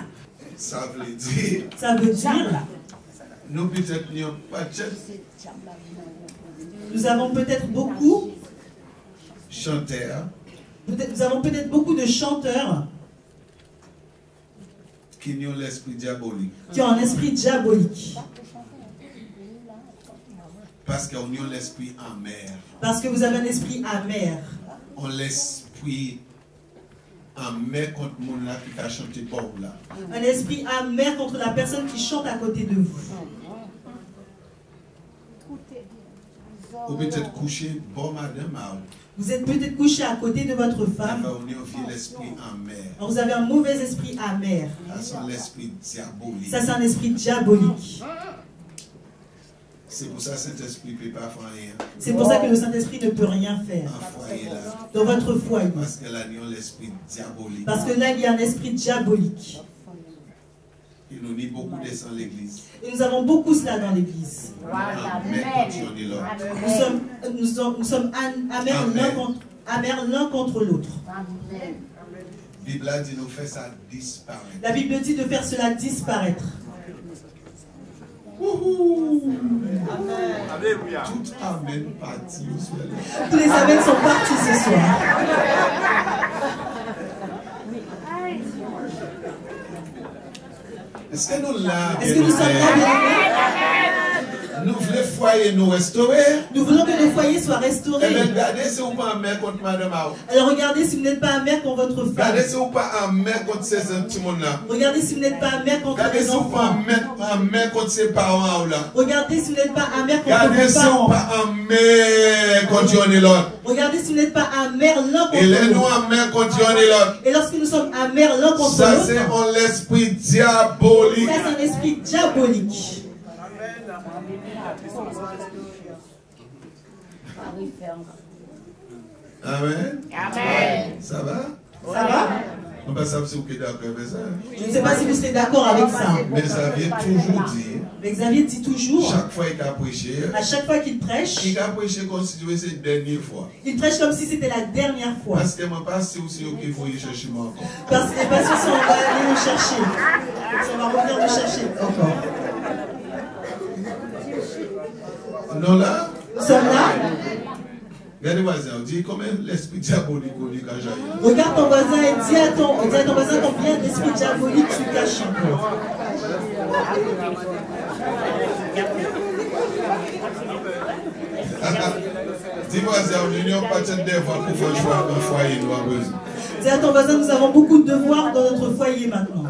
Ça veut dire. Ça veut dire. Nous peut-être pas nous avons peut-être beaucoup chanteurs. Nous avons peut-être beaucoup de chanteurs qui ont l'esprit diabolique. Qui ont un esprit diabolique. Parce qu'on a l'esprit amer. Parce que vous avez un esprit amer. On l'esprit amer contre le monde là qui a chanté pour vous là. Un esprit amer contre la personne qui chante à côté de vous. Ou peut-être couché, bon madame. Vous êtes peut-être couché à côté de votre femme. Vous avez un mauvais esprit amer. Ça, c'est l'esprit diabolique. Ça, c'est un esprit diabolique. C'est pour ça que Saint-Esprit ne peut pas faire rien. C'est pour ça que le Saint-Esprit ne peut rien faire. Dans votre foyer. Parce que là, il y a l'esprit diabolique. Parce que là, il y a un esprit diabolique. Il nous dit beaucoup descend l'église. Et nous avons beaucoup cela dans l'église. Nous sommes amers l'un contre l'autre. La Bible dit de faire ça disparaître. La Bible dit de faire cela disparaître. Alléluia. Tout amen parti. Tous les amens sont partis ce soir. Est-ce que nous là? Est-ce que nous sommes là? Nous voulons foyer nous restaurer. Nous voulons que nos foyers soient restaurés. Et bien, regardez si vous pas amer contre madame. Alors regardez si vous n'êtes pas amer contre votre femme. Regardez si vous pas amer contre ces petits là. Regardez si vous n'êtes pas amer contre regardez les si vous enfants. pas amer contre ses parents là. Regardez si vous n'êtes pas amer contre regardez vos si parents. vous pas amer contre l'autre. Regardez si vous n'êtes pas amer l'un contre l'autre. Et là nous l'autre. amer contre l'autre. Et lorsque nous sommes amers l'un contre ça l'autre, c'est un esprit diabolique. ça c'est un esprit diabolique. Amen. Amen. Ça va? Ça va? On va savoir si vous êtes d'accord avec ça. Je ne sais pas si vous êtes d'accord avec ça. Mais Xavier toujours dit. Mais Xavier dit toujours. Chaque fois qu'il a prêché. À chaque fois qu'il prêche. Il a prêché comme si c'était la dernière fois. Il prêche comme si c'était la dernière fois. Parce que moi pas si aussi qu'il faut y chercher moi encore. Parce que pas sûr si on va aller le chercher. On va revenir le chercher encore. Non là? Nous sommes là. Regardez voisin, on dit combien l'esprit diabolique on dit quand j'arrive. Regarde ton voisin et dis à ton voisin combien d'esprit diabolique tu caches encore. Dis voisin, on n'y a pas de devoir pour faire choix dans le foyer, nous avons besoin. Dis à ton voisin, nous avons beaucoup de devoirs dans notre foyer maintenant.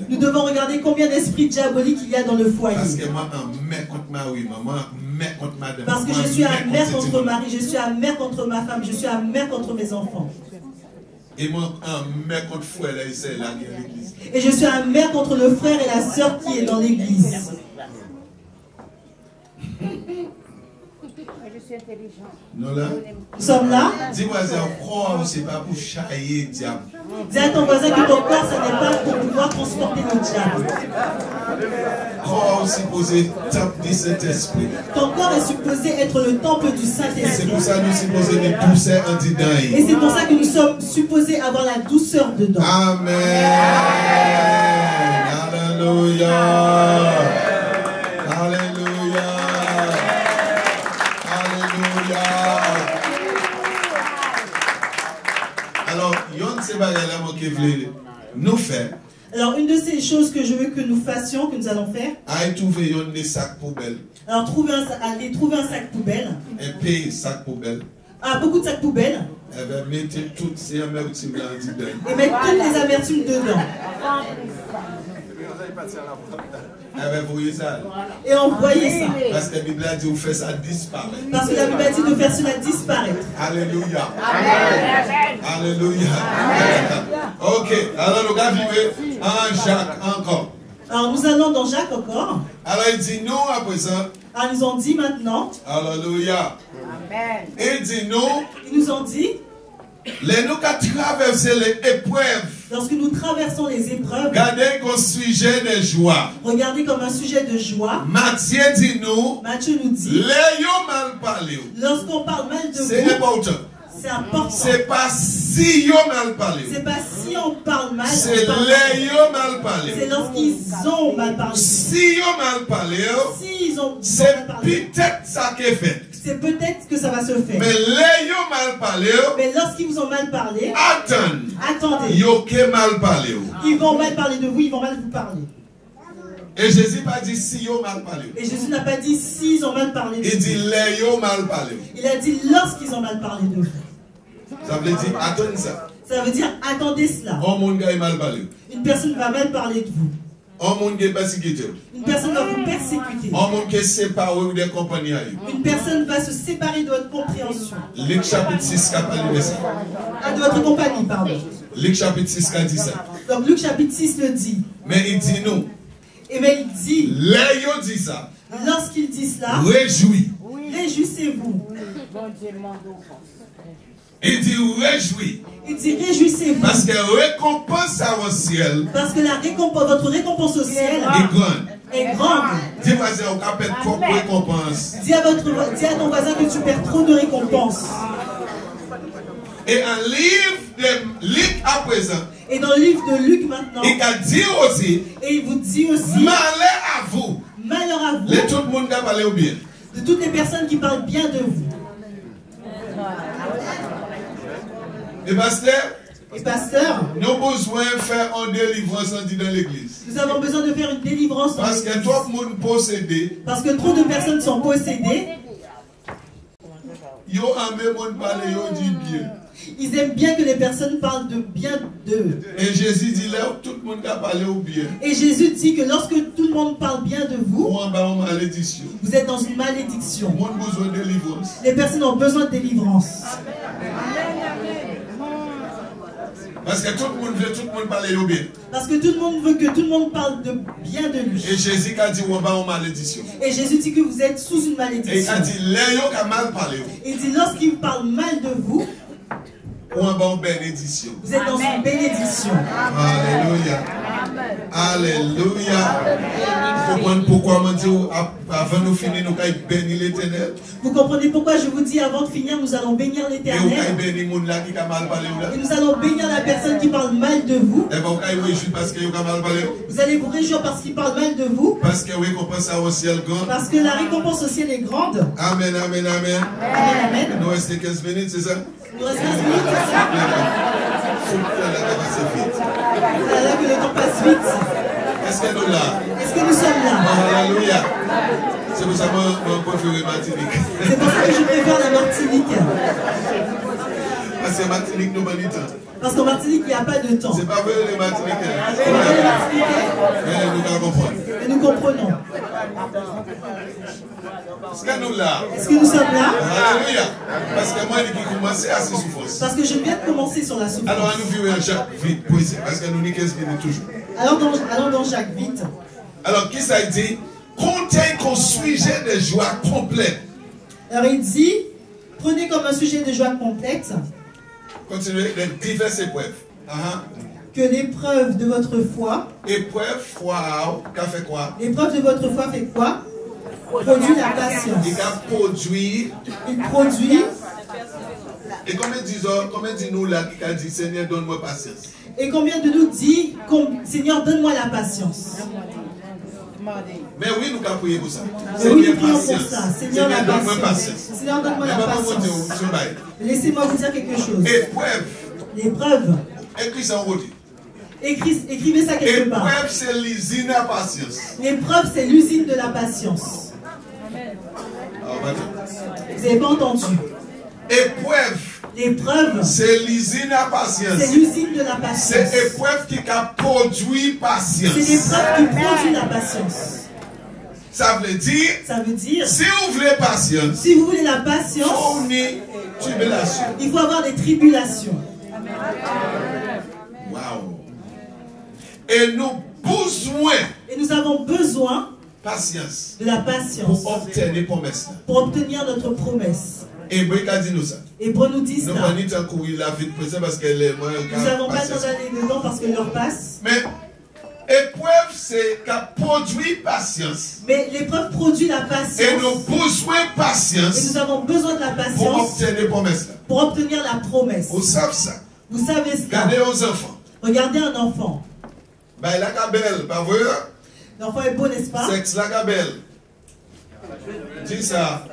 Nous devons regarder combien d'esprits diaboliques il y a dans le foyer. Parce que je suis amère contre Marie, je suis amère contre ma femme, je suis amère contre mes enfants. Et moi, amère contre frère, là, c'est là, l'église. Et je suis amère contre le frère et la sœur qui est dans l'église. Je suis intelligent. Nous là? Nous sommes là. Dis voisin, croire, c'est pas pour chailler le diable. Dis à ton voisin que ton corps, ce n'est pas pour pouvoir transporter le diable. Croire aussi poser temple du Saint-Esprit. Ton corps est supposé être le temple du Saint-Esprit. C'est pour ça que nous sommes supposés être douceur en dedans. Et c'est pour ça que nous sommes supposés avoir la douceur dedans. Amen. Alléluia. Alléluia. Alléluia. Alors, yon se bagay la mo ki vle nous faire. Alors, une de ces choses que je veux que nous fassions, que nous allons faire, Aille trouver yon des sacs poubelles. alors aller trouver un sac poubelle, Et paye sac poubelle. beaucoup de sacs poubelles, Et bien, mettez toutes ces amertumes là dedans. et mettre toutes les amertumes dedans. Et bien, vous voyez ça. Et envoyer ça. Parce que la Bible a dit, vous faites ça disparaître. Parce que la Bible a dit de faire cela disparaître. Alléluia. Amen. Alléluia. Ok, alors nous allons vivre en Jacques encore. Alors, nous allons dans Jacques encore. Alors il dit nous à présent. Alors, ils nous ont dit maintenant. Alléluia. Amen. Il dit nous. Ils nous ont dit. Les nous qui traversons les épreuves. Lorsque nous traversons les épreuves. Regardez comme sujet de joie. Regardez comme un sujet de joie. Matthieu dit nous. Matthieu nous dit. Les yo mal parlé. Lorsqu'on parle mal de vous. C'est important. C'est important. C'est pas si yo mal parlé. C'est pas si on parle mal. C'est les yo mal parlé. C'est lorsqu'ils ont mal parlé. Si yo mal parlé. Si ils ont c'est peut-être ça qui est fait. C'est peut-être que ça va se faire. Mais les yo mal parlé. Mais lorsqu'ils vous ont mal parlé. Attendez. Attendez. Yo qui mal parlé. Ils vont mal parler de vous, ils vont mal vous parler. Et Jésus n'a pas dit si yo mal parlé. Et Jésus n'a pas dit s'ils ont mal parlé de vous. Il dit les yo mal parlé. Il a dit lorsqu'ils ont mal parlé de vous. Ça veut dire attendez ça. Ça veut dire attendez cela. Mal parlé. Une personne va mal parler de vous. Une personne va vous persécuter. Une personne va se séparer de votre compréhension. Luc chapitre 6 a parlé de ça. De votre compagnie, pardon. Luc chapitre 6 a dit ça. Donc Luc chapitre 6 le dit. Mais il dit non. Et mais il dit. Léo dit ça. Lorsqu'il dit cela. Réjouis. Réjouissez-vous. Il dit réjouis. Il dit réjouissez-vous. Parce que récompense au ciel. Parce que la récompense, votre récompense au ciel est grande. Est grande. Dis voisin, on a perdu trop de récompense. Dis à ton voisin que tu perds trop de récompenses. Et un livre de Luc à présent. Et dans le livre de Luc maintenant. Il a dit aussi. Et il vous dit aussi. Malheur à vous. Malheur à vous. Tout le monde a parlé au bien. De toutes les personnes qui parlent bien de vous. Et pasteur, nous avons besoin de faire une délivrance dans l'église. Nous avons besoin de faire une délivrance. Parce que trop de monde possédé. Parce que trop de personnes sont possédées. Yo aime monde parler, yo dit bien. Ils aiment bien que les personnes parlent de bien d'eux. Et Jésus dit là, tout le monde a parlé au bien. Et Jésus dit que lorsque tout le monde parle bien de vous, vous êtes dans une malédiction. Besoin de délivrance. Les personnes ont besoin de délivrance. Parce que tout le monde veut tout le monde parler au bien. Parce que tout le monde veut que tout le monde parle de bien de lui. Et Jésus a dit on va en malédiction. Et Jésus dit que vous êtes sous une malédiction. Et il a dit Léo qui a mal parlé. Il dit lorsqu'il parle mal de vous, on va en bénédiction. Vous êtes dans une bénédiction. Alléluia. Alléluia. Vous comprenez pourquoi on dit avant de finir, nous allons bénir l'Éternel. Vous comprenez pourquoi je vous dis avant de finir, nous allons bénir l'Éternel. Et nous allons bénir la personne qui parle mal de vous. Vous allez vous réjouir parce qu'il parle mal de vous. Parce que la récompense au ciel est grande. Amen, amen, amen. Amen, amen. Il nous reste 15 minutes, c'est ça? Il nous reste 15 minutes, c'est ça? Voilà que le temps passe vite. Est-ce que nous là? Est-ce que nous sommes là? Alléluia. C'est pour ça que je préfère Martinique. C'est pour ça que je préfère la Martinique. Parce que Martinique nous banit temps. Parce qu'en Martinique, il n'y a pas de temps. C'est pas vrai les Martiniquais. C'est vrai les Martiniquais. Mais nous comprenons. Et nous comprenons. Est-ce que nous là? Est-ce que nous sommes là? Alléluia. Parce que moi, je commence à ces souffrances. Parce que je viens de commencer sur la souffrance. Alors, nous vivons à Jacques vite, parce que nous n'y 15 minutes toujours. Allons dans Jacques vite. Alors, qui ça dit? Contient qu'on sujet de joie complète. Alors, il dit, prenez comme un sujet de joie complète. Continuez les diverses épreuves. Que l'épreuve de votre foi. Épreuve, foi, qu'a fait quoi? L'épreuve de votre foi fait quoi? Produit la patience. Il produit. Et combien dit-nous là qui a dit Seigneur, donne-moi patience? Et combien de nous dit Seigneur, donne-moi la patience? Mais oui, nous avons prié pour ça. Oui, nous prions pour ça. Seigneur, donne-moi patience. Seigneur, donne-moi la patience. Laissez-moi vous dire quelque chose. Épreuve. L'épreuve. Écris ça en route. Écrivez ça quelque part. L'épreuve, c'est l'usine à patience. L'épreuve, c'est l'usine de la patience. Vous n'avez pas entendu. Épreuve. L'épreuve, c'est l'usine à patience. C'est l'usine de la patience. C'est l'épreuve qui a produit patience. C'est l'épreuve qui produit la patience. Ça veut dire, si vous voulez patience, si vous voulez la patience, il faut avoir des tribulations. Wow. Et nous avons besoin patience de la patience pour obtenir notre promesse. Hébreu dit nous ça. Hébreu nous dit ça. Nous avons pas le temps d'aller dedans parce que l'heure passe. Mais épreuve, c'est qu'a produit patience. Mais l'épreuve produit la patience. Et nous avons besoin de patience. Et nous avons besoin de la patience pour obtenir la promesse. Vous savez ça. Vous savez ça. Regardez aux enfants. Regardez un enfant. Ben, la cabelle, pas vrai? L'enfant est beau, n'est-ce pas? Sexe la cabelle. Dis ça.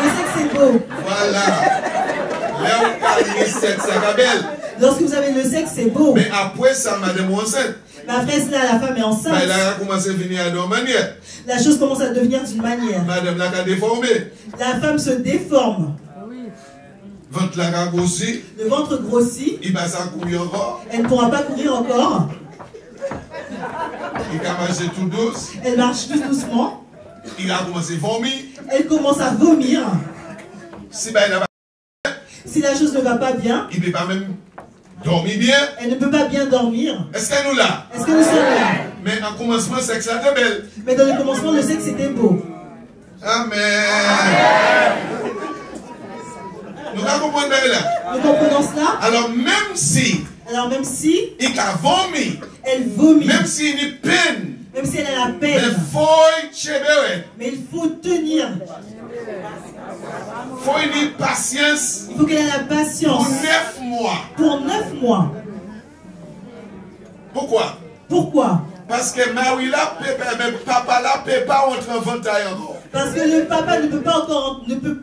Le sexe est beau. Voilà. Lorsque vous avez le sexe, c'est beau. Mais après ça, madame est enceinte. Mais après cela, la femme est enceinte. Elle a commencé à venir d'une manière. La chose commence à devenir d'une manière. Madame l'a déformé. La femme se déforme. Ventre l'a grossi. Le ventre grossit. Il va s'en courir encore. Elle ne pourra pas courir encore. Il a marché tout douce. Elle marche tout doucement. Il a commencé à vomir. Elle commence à vomir. Si la chose ne va pas bien, il ne peut pas même dormir bien. Elle ne peut pas bien dormir. Est-ce que nous là? Est-ce que nous sommes là? Mais en commencement, le sexe était belle. Mais dans le commencement, le sexe était beau. Amen. Nous comprenons là. Nous comprenons cela. Alors même si il a vomi, elle vomit, même s'il y a peine, même si elle a la peine, mais il faut tenir. Il faut une patience. Il faut qu'elle ait la patience. Pour 9 mois. Pour 9 mois. Pourquoi? Pourquoi? Parce que Marie là, papa là, ne peut pas entrer en ventaille encore. Parce que le papa ne peut pas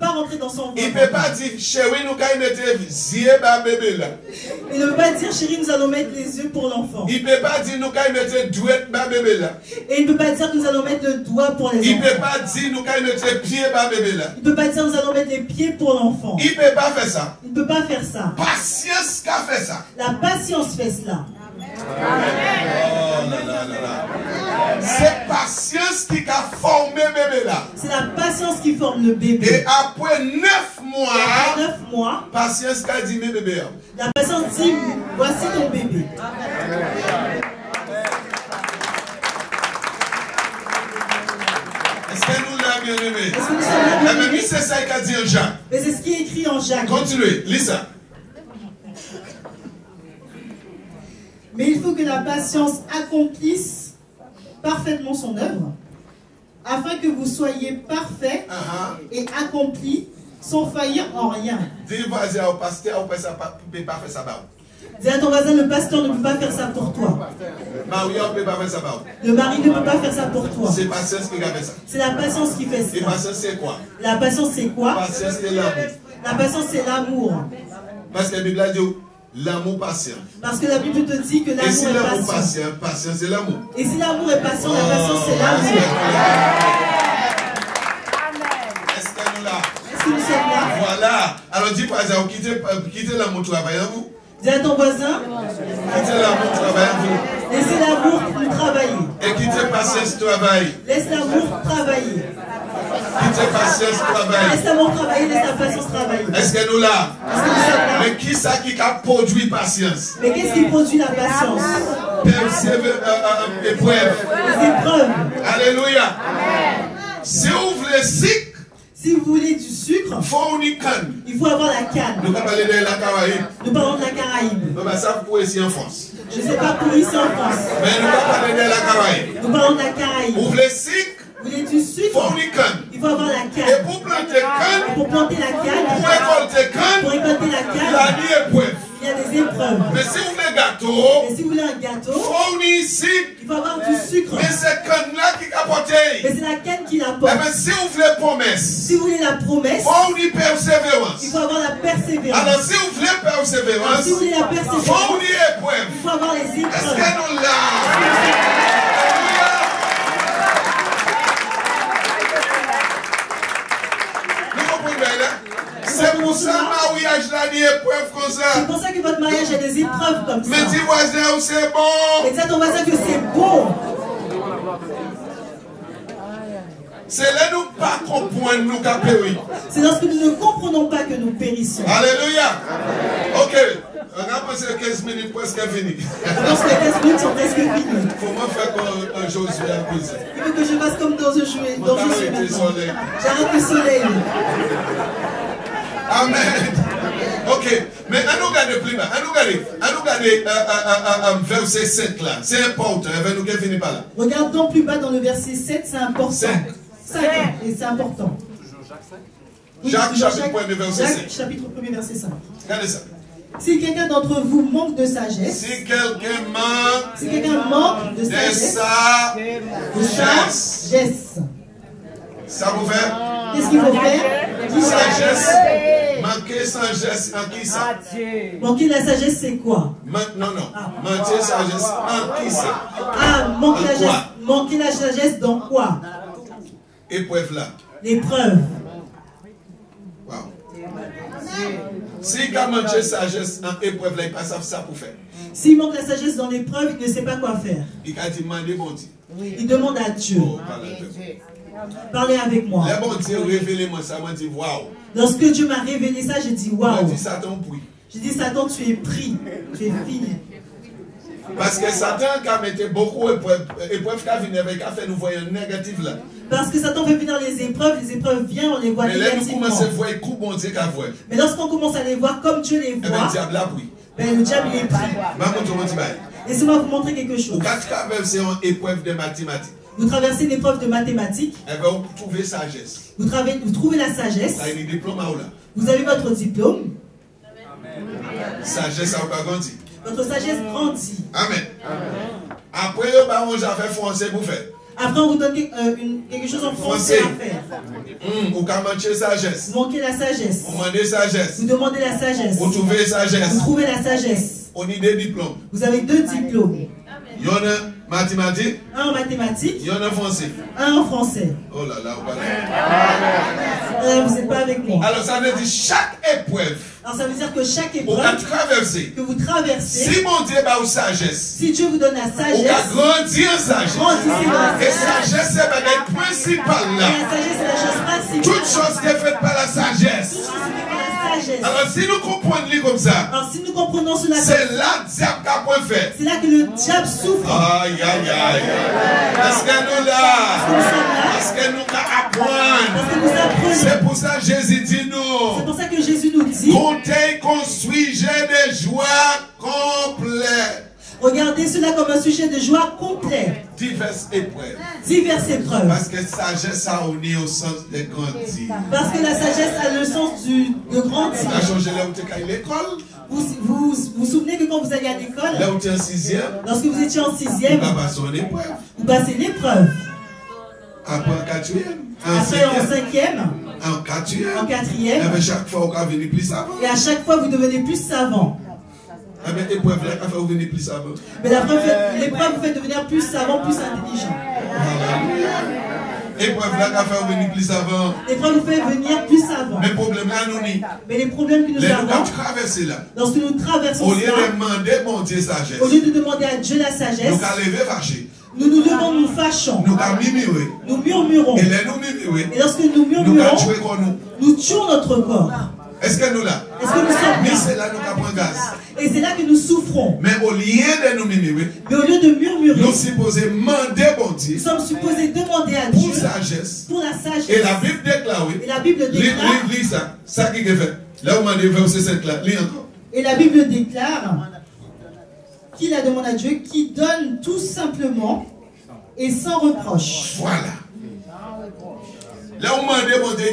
rentrer dans son ventre. Il ne peut pas dire, chérie, nous allons mettre les yeux dans bébé là. Il ne peut pas dire, chérie, nous allons mettre les yeux pour l'enfant. Il ne peut pas dire, nous allons mettre les douettes dans bébé là. Et il ne peut pas dire, nous allons mettre le doigt pour les enfants. Il ne peut pas dire, nous allons mettre les pieds dans bébé là. Il ne peut pas dire, nous allons mettre les pieds pour l'enfant. Il ne peut pas faire ça. Il ne peut pas faire ça. Patience qui a fait ça. La patience fait cela. Oh là là là là. C'est patience qui a formé bébé là. C'est la patience qui forme le bébé. Et après 9 mois, après 9 mois, patience qui a dit mes bébés. La patience dit, voici ton bébé. Est-ce que nous l'avons bien aimé? Est-ce que nous sommes bien aimés? C'est ça qu'il a dit en Jacques. Mais c'est ce qui est écrit en Jacques. Continuez, lis ça. Mais il faut que la patience accomplisse parfaitement son œuvre, afin que vous soyez parfaits et accomplis sans faillir en rien. Dis vas-y au pasteur, on ne peut pas faire ça. Dis à ton voisin, le pasteur ne peut pas faire ça pour toi. Le mari ne peut pas faire ça pour toi. C'est la patience qui fait ça. C'est la patience qui fait ça. Et patience c'est quoi? La patience c'est quoi? Patience c'est l'amour. La patience c'est l'amour. Parce que la Bible a dit l'amour patient. Parce que la Bible te dit que l'amour est patient. Et si l'amour patient, patience c'est l'amour. Et si l'amour est patient, la patience c'est l'amour. Est-ce que nous là? Est-ce que nous sommes là? Voilà. Alors dis par exemple, quittez l'amour travailler à vous. Dis à ton voisin, quittez l'amour travailler à vous. Laissez l'amour nous travailler. Et quittez patience travailler. Laisse l'amour travailler. Quittez patience travailler. Laisse l'amour travailler, laisse la patience travailler. Est-ce que nous là? Est-ce que nous sommes là? Mais qui ça qui a produit patience? Mais qu'est-ce qui produit la patience? Épreuve. Les épreuves. Alléluia. Si vous voulez sucre, si vous voulez du sucre, il faut avoir la canne. Nous parlons de la Caraïbe. Nous parlons de la Caraïbe. Non, mais ça pour ici en France. Je ne sais pas pour ici en France. Mais nous parlons de la Caraïbe. Nous parlons de la Caraïbe. Vous voulez sucre? Vous voulez du sucre? Il faut avoir la canne. Et pour planter canne, pour planter la canne, pour récolter canne, pour récolter la canne, il y a des épreuves. Mais si vous voulez gâteau, mais si vous voulez un gâteau, il faut avoir du sucre. Mais c'est canne-là qui apporte. Mais c'est la canne qui l'apporte. Mais si vous voulez promesse, si vous voulez la promesse, persévérance. Il faut avoir la persévérance. Alors si vous voulez persévérance, alors, si vous voulez la persévérance, il faut avoir les épreuves. Est-ce que nous l'avons? C'est pour ça que mariage là des épreuves comme ça. C'est pour ça que votre mariage a des épreuves comme ça. Mais dis voisin, c'est bon. Mais dis à ton voisin que c'est bon. C'est là nous pas comprendre nous qu'à périr. C'est lorsque nous ne comprenons pas que nous périssons. Alléluia. Ok. On a passé 15 minutes presque fini. Parce que les 15 minutes sont presque finies. Comment faire comme Josué a posé? Il veut que je fasse comme dans Josué. J'arrête le soleil. Amen. Ok. Mais à nous regarder plus bas. À nous regarder verset 7 là. C'est important. Nous qui finit par là. Regardons plus bas dans le verset 7, c'est important. 5. Et c'est important. Jacques chapitre 1 verset 5. Jacques chapitre 1 verset 5. Regardez ça. Si quelqu'un d'entre vous manque de sagesse, si quelqu'un manque de sagesse, ça vous fait? Qu'est-ce qu'il faut faire? Sagesse. Manquer sagesse en qui ça? Manquer la sagesse, c'est quoi? Non. Manquer sagesse en qui ça? Manquer la sagesse dans quoi? Épreuve là. L'épreuve. Wow. Si il a manqué sagesse en épreuve là, il passe ça pour faire. S'il manque la sagesse dans l'épreuve, il ne sait pas quoi faire. Il a demandé bon Dieu. Il demande à Dieu. Parlez avec moi. Bon Dieu, révélez-moi ça, m'a dit waouh. Lorsque Dieu m'a révélé ça, j'ai dit waouh. J'ai dit Satan prie. J'ai dit Satan, tu es pris, tu es fini. Parce que Satan a mis beaucoup d'épreuves qui viennent avec fait nous voyons négatif là. Parce que Satan fait venir les épreuves viennent, on les voit mais là, nous négativement. commençons à voir coup bon Dieu qu'a voit. Mais lorsqu'on commence à les voir comme Dieu les Eh bien, voit, le diable a pris. ben, le diable il est pris. Laissez-moi vous montrer quelque chose. Ou quand traverser une épreuve de mathématiques, Vous traversez une épreuve de mathématiques, eh bien, vous trouvez sagesse. vous trouvez la sagesse, Vous avez un diplôme à là. vous avez votre diplôme, Sagesse, ça va pas grandir. votre sagesse grandit. Amen. Après, on va faire français pour faire. Après, on vous donne quelque chose en français à faire. Vous manquez sagesse. Vous manquez la sagesse. Vous demandez sagesse. Vous demandez la sagesse. Vous trouvez sagesse. Vous trouvez la sagesse. On a des diplômes. Vous avez 2 diplômes. Il y en a mathématiques. Un en mathématiques. Il y en a français. Un en français. Oh là là, Vous n'êtes pas avec moi. alors ça veut dire chaque épreuve. Alors ça veut dire que chaque On va épreuve traverser. que vous traversez, Si mon Dieu va aux sagesse, si Dieu vous donne la on va sagesse, grandir en sagesse. grandissez dans la Et sagesse. sagesse, c'est le principal Et là. la sagesse, c'est la chose principale. Toute chose qui est faite par la sagesse. Toute chose est faite par la sagesse. Alors si nous comprenons comme ça, Alors si nous comprenons cela, c'est là que diable a point fait. c'est là que le diable souffre. Aïe, aïe, aïe. Est-ce que nous là? Nous sommes là Est-ce que nous apprendre? parce que vous apprenez. C'est pour ça que Jésus dit C'est nous. pour ça que Jésus nous dit, Comptez qu'on sujet de joie complète. regardez cela comme un sujet de joie complet. Diverses épreuves. Diverses épreuves. Parce que sagesse, ça on est au sens de grandir. Parce que la sagesse a le sens de grandir. Ça a changé là où tu es à l'école. Vous souvenez que quand vous alliez à l'école, Là où tu es en 6e, lorsque vous étiez en tu 6e, vas passer en épreuve. vous passez l'épreuve. Après en 4e, en Après en 5e, 5e, en 4e. en 4e, Mais chaque fois, on va venir plus savant. et à chaque fois vous devenez plus savant. Mais l'épreuve là, on va venir plus savant. Mais l'épreuve vous fait devenir plus savant, plus intelligent. L'épreuve là, on va venir plus savant. L'épreuve vous fait venir plus savant. Mais le problème là, nous n'y. Mais les problèmes que nous Les nous avons, traverser là. lorsque nous traversons Au lieu cela, de demander mon Dieu sagesse, au lieu de demander à Dieu la sagesse, nous allons lever fâché. nous nous levons, nous fâchons, Nous allons murmurer. nous murmurons. Et là, nous murmurer. Et lorsque nous Nous allons murmurons, tuer comme nous. nous tuons notre corps. Est-ce que nous là? Est-ce que nous sommes Mais là? c'est là que nous avons gaz. Et c'est là que nous souffrons. Mais au lieu de nous murmurer, Mais au lieu de murmurer, nous supposons demander bon Dieu nous sommes supposés demander à pour Dieu sagesse. pour la sagesse. Et la Bible déclare, oui. Et la Bible déclare, Lis ça. Ça qui est fait. Là où on dit verset 7 là. Lis encore. et la Bible déclare qu'il a demandé à Dieu qui donne tout simplement et sans reproche. Voilà. Là où on dit bon Dieu,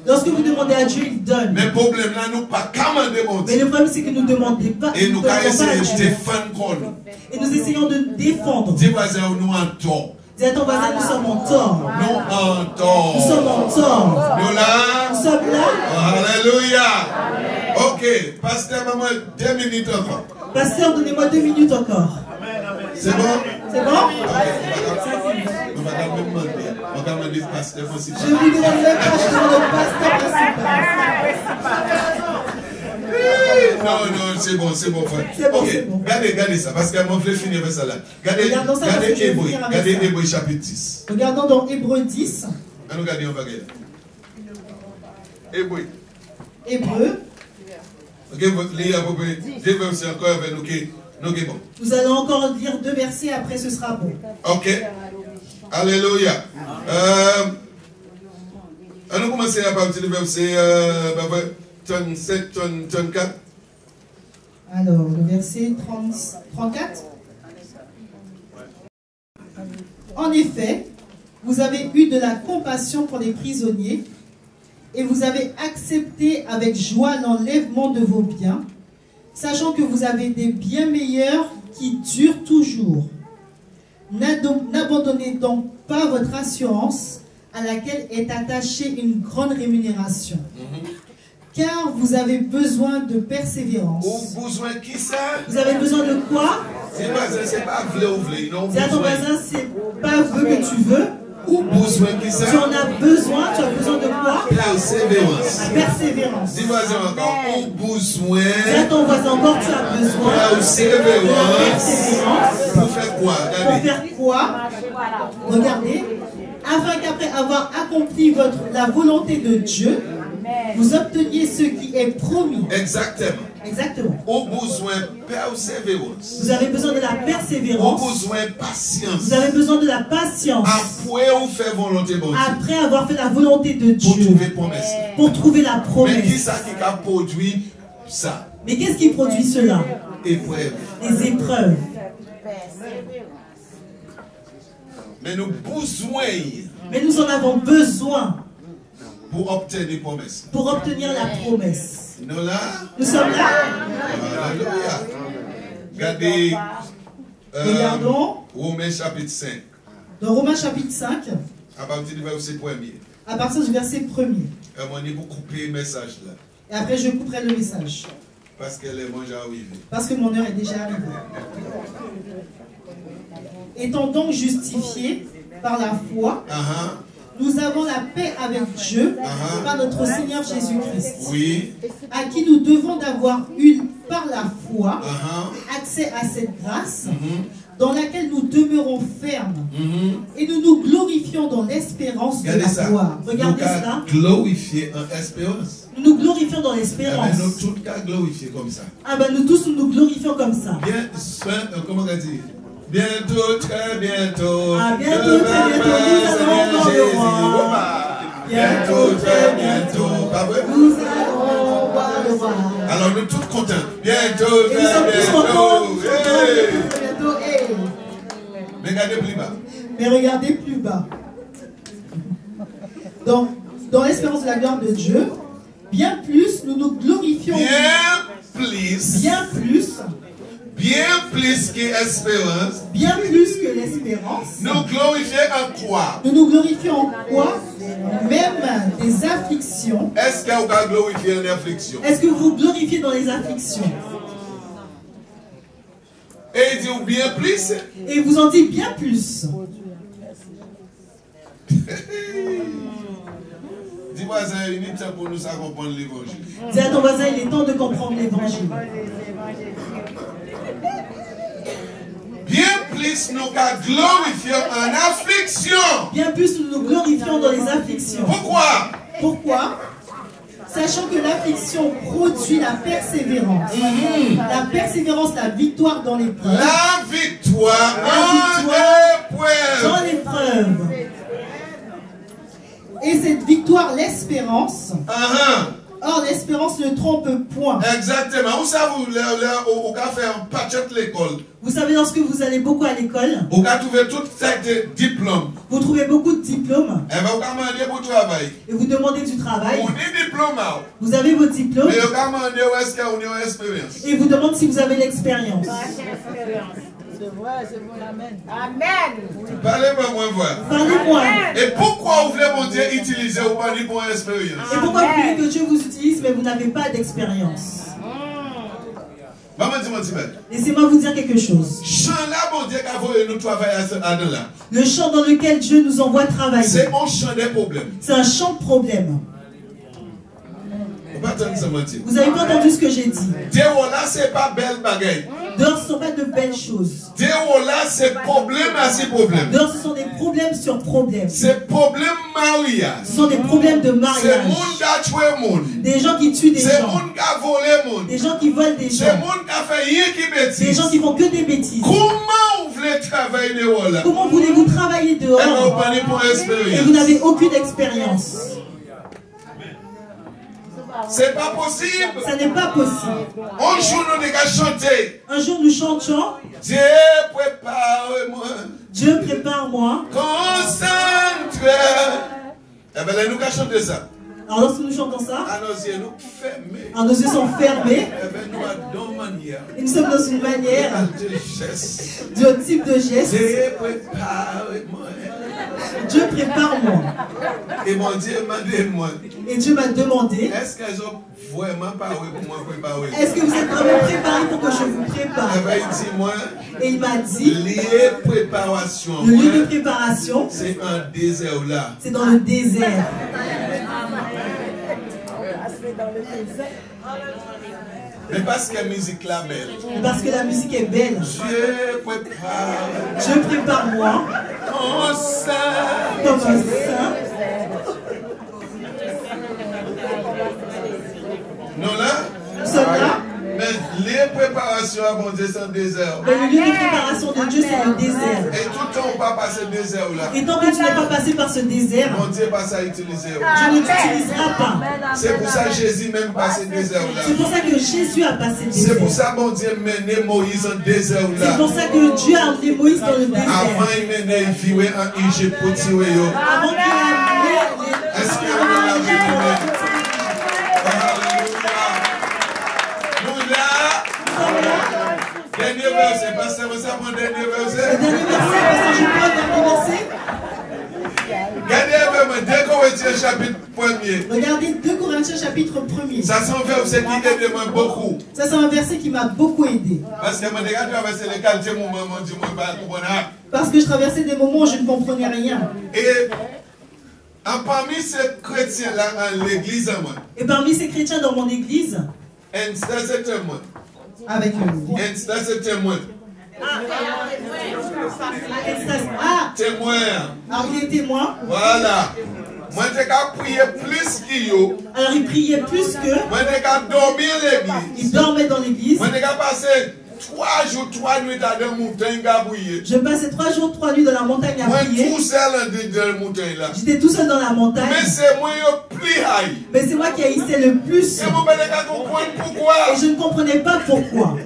Lorsque vous demandez à Dieu, il donne. mais le problème là, nous pas commander bon Mais Dieu. le problème, c'est que nous ne demandons pas. Et nous ne demandons pas à essayons de Dieu. défendre quoi nous. Et nous essayons de défendre. Dis voisin, nous en tort. Dis à ton voisin, nous sommes en tort. Nous en tort. Nous sommes en tort. Nous là. Nous sommes là. Alléluia. Ok. Pasteur, maman, 2 minutes encore. Pasteur, donnez-moi 2 minutes encore. C'est bon? C'est bon? On va quand même demander. On va quand même dire pasteur aussi. Je vous demande même pas, je demande au pasteur principal. Non, non, c'est bon, frère. C'est bon, Ok, c'est bon. Regardez ça, parce que moi, je vais finir avec ça là. Regardons ça, parce que je vais Hébreu, finir avec regardez ça. Hébreu chapitre 10. Regardons dans Hébreu 10. On regarde, on va regarder. Hébreu. Hébreu. Ok, vous lisez à peu près 2 versets encore avec nous qui est bon. Nous allons encore lire 2 versets, après ce sera bon. Ok. Alléluia. On va commencer à partir du verset 37, 34. Alors, le verset 34. En effet, vous avez eu de la compassion pour les prisonniers et vous avez accepté avec joie l'enlèvement de vos biens, sachant que vous avez des biens meilleurs qui durent toujours. N'abandonnez donc pas votre assurance à laquelle est attachée une grande rémunération. Car vous avez besoin de persévérance. Ou besoin qui ça? Vous avez besoin de quoi? C'est pas vle ou vle, non. C'est à ton voisin, c'est pas veux que tu veux. Ou besoin qui ça? Tu en as besoin, tu as besoin de quoi? Persévérance. La persévérance. Dis voisin encore. Ou besoin. C'est à ton voisin encore, tu as besoin de la persévérance. Pour faire quoi? Pour Regardez. faire quoi? Regardez. Afin qu'après avoir accompli la volonté de Dieu, vous obteniez ce qui est promis. Exactement. Exactement. Au besoin persévérance. Vous avez besoin de la Au persévérance. besoin patience. Vous avez besoin de la patience. Après on fait volonté bon Dieu. Après avoir fait la volonté de Pour Dieu. trouver promesse. Pour trouver la Mais qui promesse. ça qui a produit ça? Mais qu'est-ce qui produit cela? Épreuve. Les épreuves. Mais nous besoin Mais nous en avons besoin pour obtenir des promesses. pour obtenir la promesse. Nous là? Nous sommes là. Alléluia. Regardez Regardons Romains chapitre 5. dans Romains chapitre 5, À partir du verset 1er. à partir du verset 1er. On est pour couper le message là. Et après, je couperai le message. Parce qu'elle est déjà arrivée. Parce que mon heure est déjà arrivée. Étant donc justifiés par la foi, nous avons la paix avec Dieu par notre Seigneur Jésus-Christ. Oui. À qui nous devons d'avoir eu par la foi accès à cette grâce dans laquelle nous demeurons fermes et nous nous glorifions dans l'espérance de la gloire. Regardez cela. Glorifier en espérance. Nous nous glorifions dans Eh l'espérance. ben, nous tous qu'à glorifier comme ça. Ah ben nous tous nous glorifions comme ça. Bien, comment on dit? Bientôt, très bientôt. Ah, bientôt, très bientôt, nous allons voir le roi. Bientôt, très bientôt. Pas vrai? Nous allons voir le roi. Alors nous tous contents. Bientôt, Et nous sommes très tous contents. bientôt. Hey. Bientôt, hey. Mais regardez plus bas. Mais regardez plus bas. Dans l'espérance de la gloire de Dieu, bien plus nous nous glorifions. Bien plus qu'espérance. Bien plus que l'espérance. Nous glorifions en quoi? Nous nous glorifions en quoi? Même des afflictions. Est-ce que vous pouvez glorifier en affliction? Est-ce que vous glorifiez dans les afflictions? Et il dit bien plus. Et vous en dites bien plus. Dis voisin, il est temps pour nous à comprendre l'évangile. Dis à ton voisin, il est temps de comprendre l'évangile. Bien plus nous qu'à glorifier en affliction. Bien plus nous nous glorifions dans les afflictions. Pourquoi? Pourquoi? Sachant que l'affliction produit la persévérance. La persévérance, la victoire dans l'épreuve. La victoire dans l'épreuve. Et cette victoire, l'espérance. Or, l'espérance ne trompe point. Exactement. Où ça vous faire un patchet l'école? Vous savez, lorsque vous allez beaucoup à l'école, vous trouvez tout ces diplômes. Vous trouvez beaucoup de diplômes. Et vous demandez pour travail. Et vous demandez du travail. Vous avez diplôme. Vous avez vos diplômes. Mais vous demandez où est-ce que vous avez l'expérience. Et vous demandez si vous avez l'expérience. C'est vrai, c'est bon, amen. Amen. Parlez-moi, moi voir. Parlez-moi. Et pourquoi vous voulez, mon Dieu, utiliser ou pas pour une expérience? Et pourquoi vous voulez que Dieu vous utilise, mais vous n'avez pas d'expérience? Laissez-moi vous dire quelque chose. Le champ dans lequel Dieu nous envoie travailler. C'est un champ des problèmes. C'est un champ de problèmes. Vous n'avez pas entendu ce que j'ai dit. Dehors c'est pas belle bagaille. Dehors, ce ne sont pas de belles choses. Dehors c'est problème à ces problèmes. Dehors, ce sont des problèmes sur problèmes. C'est problème mariage. Ce sont des problèmes de mariage. C'est monde qui a tué monde. Des gens qui tuent des gens. C'est monde qui a volé monde. Des gens qui volent des gens. C'est monde qui a fait rien qui bêtise. Des gens qui font que des bêtises. Comment vous voulez travailler dehors là? Comment voulez-vous travailler dehors? Et vous n'avez aucune expérience. C'est pas possible. Ça n'est pas possible. Un jour nous devons chanter. Un jour nous chantions. Dieu prépare-moi. Dieu prépare-moi. Concentre. Eh bien, nous allons chanter ça. Alors lorsque nous chantons ça, nos yeux sont fermés. Et nous sommes dans une manière de type de geste. Dieu prépare-moi. Dieu prépare-moi. Et mon Dieu m'a demandé. Et Dieu m'a demandé. Est-ce que j'ai vraiment parlé pour moi préparer? Est-ce que vous êtes vraiment préparé pour que je vous prépare? Et il m'a dit. Le lieu de préparation. C'est un désert là. C'est dans le désert. Mais parce que la musique là belle. Parce que la musique est belle. Dieu prépare. Dieu prépare-moi. Comme un saint. Non là? Nous sommes là. Mais les préparations à mon Dieu, c'est un désert. Mais le lieu de préparation de Dieu, c'est le désert. Et tout le temps, on ne va pas passer le désert là. Et tant que tu n'es pas passé par ce désert, Mon Dieu, pas ça utiliser. Dieu ne t'utilisera pas. C'est pour ça que Jésus même passé le désert là. C'est pour ça que Jésus a passé le désert. C'est pour ça que mon Dieu mené Moïse en désert là. C'est pour ça que Dieu a emmené Moïse dans le désert. Avant, il menait, il vivait en Égypte pour tirer. Avant qu'il a amené les... Est-ce qu'il y a un Alléluia? Nous là, dernier verset, parce que c'est mon dernier verset. Le dernier verset, parce que je prends le dernier verset. Regardez 2 Corinthiens chapitre 1er. Regardez 2 Corinthiens chapitre 1er. Ça c'est un verset qui aide moi beaucoup. Ça c'est un verset qui m'a beaucoup aidé. Parce que moi déjà traversé les quartiers, mon maman dit moi pas comprendre. Parce que je traversais des moments où je ne comprenais rien. Et parmi ces chrétiens là en l'église moi. Et parmi ces chrétiens dans mon église, et ça c'est un moi. avec eux. Et ça c'est un moi. Témoin. Alors il est témoin. Voilà. Moi j'ai qu'à prier plus qu'il y a. Alors il priait plus que. Moi j'ai qu'à dormir l'église. Il dormait dans l'église. Moi j'ai qu'à passer 3 jours, 3 nuits dans la montagne à prier. Je passais 3 jours, 3 nuits dans la montagne à prier. Moi tout seul dans la montagne là. J'étais tout seul dans la montagne. Mais c'est moi qui plus haï. Mais c'est moi qui haïssais le plus. Et moi j'ai qu'à comprendre pourquoi. Et je ne comprenais pas pourquoi.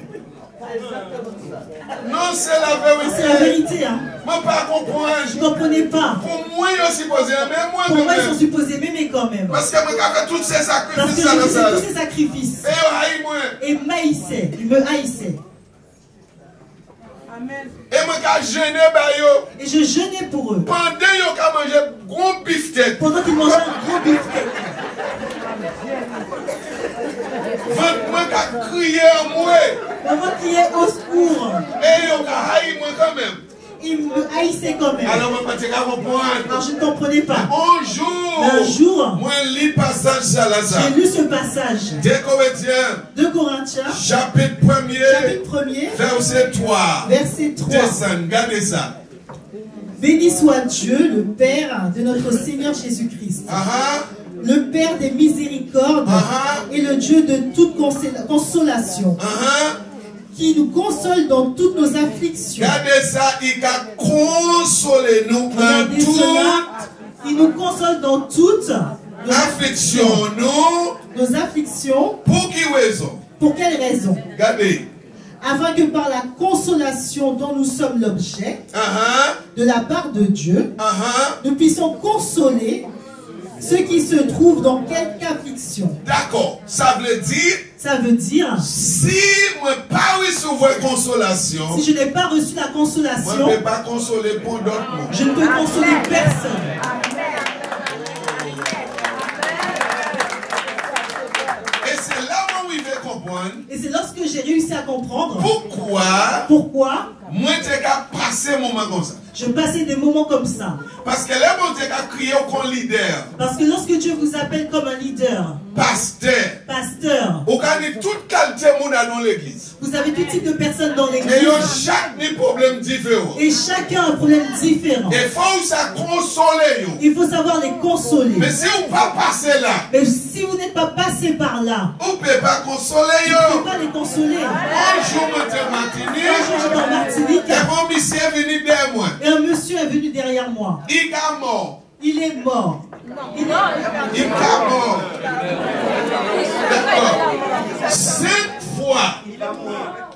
Non, c'est la vérité. C'est la vérité, hein. Moi, pas comprendre. Je ne comprenais pas. Pour moi, ils sont supposés aimer moi. Pour moi, ils sont supposés m'aimer quand même. Parce que moi, j'ai fait tous ces sacrifices. Parce que j'ai fait tous ces sacrifices. Et ils haïssent moi. Et ils m'haïssaient. Ils me haïssaient. Amen. Et moi, j'ai gêné bah yo. Et je jeûnais pour eux. Pendant qu'ils ont mangé gros beefsteak. Pendant qu'ils mangeaient un gros beefsteak. Moi, j'ai crié à moi. Pendant qu'ils criaient au secours. Et ils ont haï moi quand même. Ils me haïssaient quand même. Alors, moi, je ne comprends pas. Alors, je ne comprenais pas. Un jour, moi, je lis passage ça là. J'ai lu ce passage. 2 Corinthiens. 2 Corinthiens. Chapitre 1er. Chapitre 1er. Verset 3. Verset 3. Descends, regardez ça. Béni soit Dieu, le Père de notre Seigneur Jésus-Christ. Le Père des miséricordes et le Dieu de toute consolation. Qui nous console dans toutes nos afflictions. Regardez ça, il a consolé nous dans toutes. Il nous console dans toutes nos afflictions. Nos afflictions. Pour qui raison? Pour quelle raison? Regardez. Afin que par la consolation dont nous sommes l'objet, de la part de Dieu, nous puissions consoler ceux qui se trouvent dans quelque affliction. D'accord. Ça veut dire. Ça veut dire. Si moi pas recevoir consolation. Si je n'ai pas reçu la consolation. Moi ne peux pas consoler pour d'autres. Je ne peux consoler personne. Et c'est là où il veut comprendre. Et c'est lorsque j'ai réussi à comprendre. Pourquoi? Moi j'ai qu'à passer un moment comme ça. Je passais des moments comme ça. Parce que là, mon Dieu a crié comme leader. Parce que lorsque Dieu vous appelle comme un leader, pasteur, vous avez toute qualité dans l'église. Vous avez tout type de personnes dans l'église. Et chaque problème différent. Et chacun a un problème différent. Il faut ça consoler. Il faut savoir les consoler. Mais si vous ne pas passer là. Mais si vous n'êtes pas passé par là. Vous ne pouvez pas consoler. Vous ne pouvez pas les consoler. Un jour, j'étais en Martinique. Et mon monsieur est venu derrière moi. Et un monsieur est venu derrière moi. Il est mort. Il est mort. Il est mort. D'accord. 5 fois.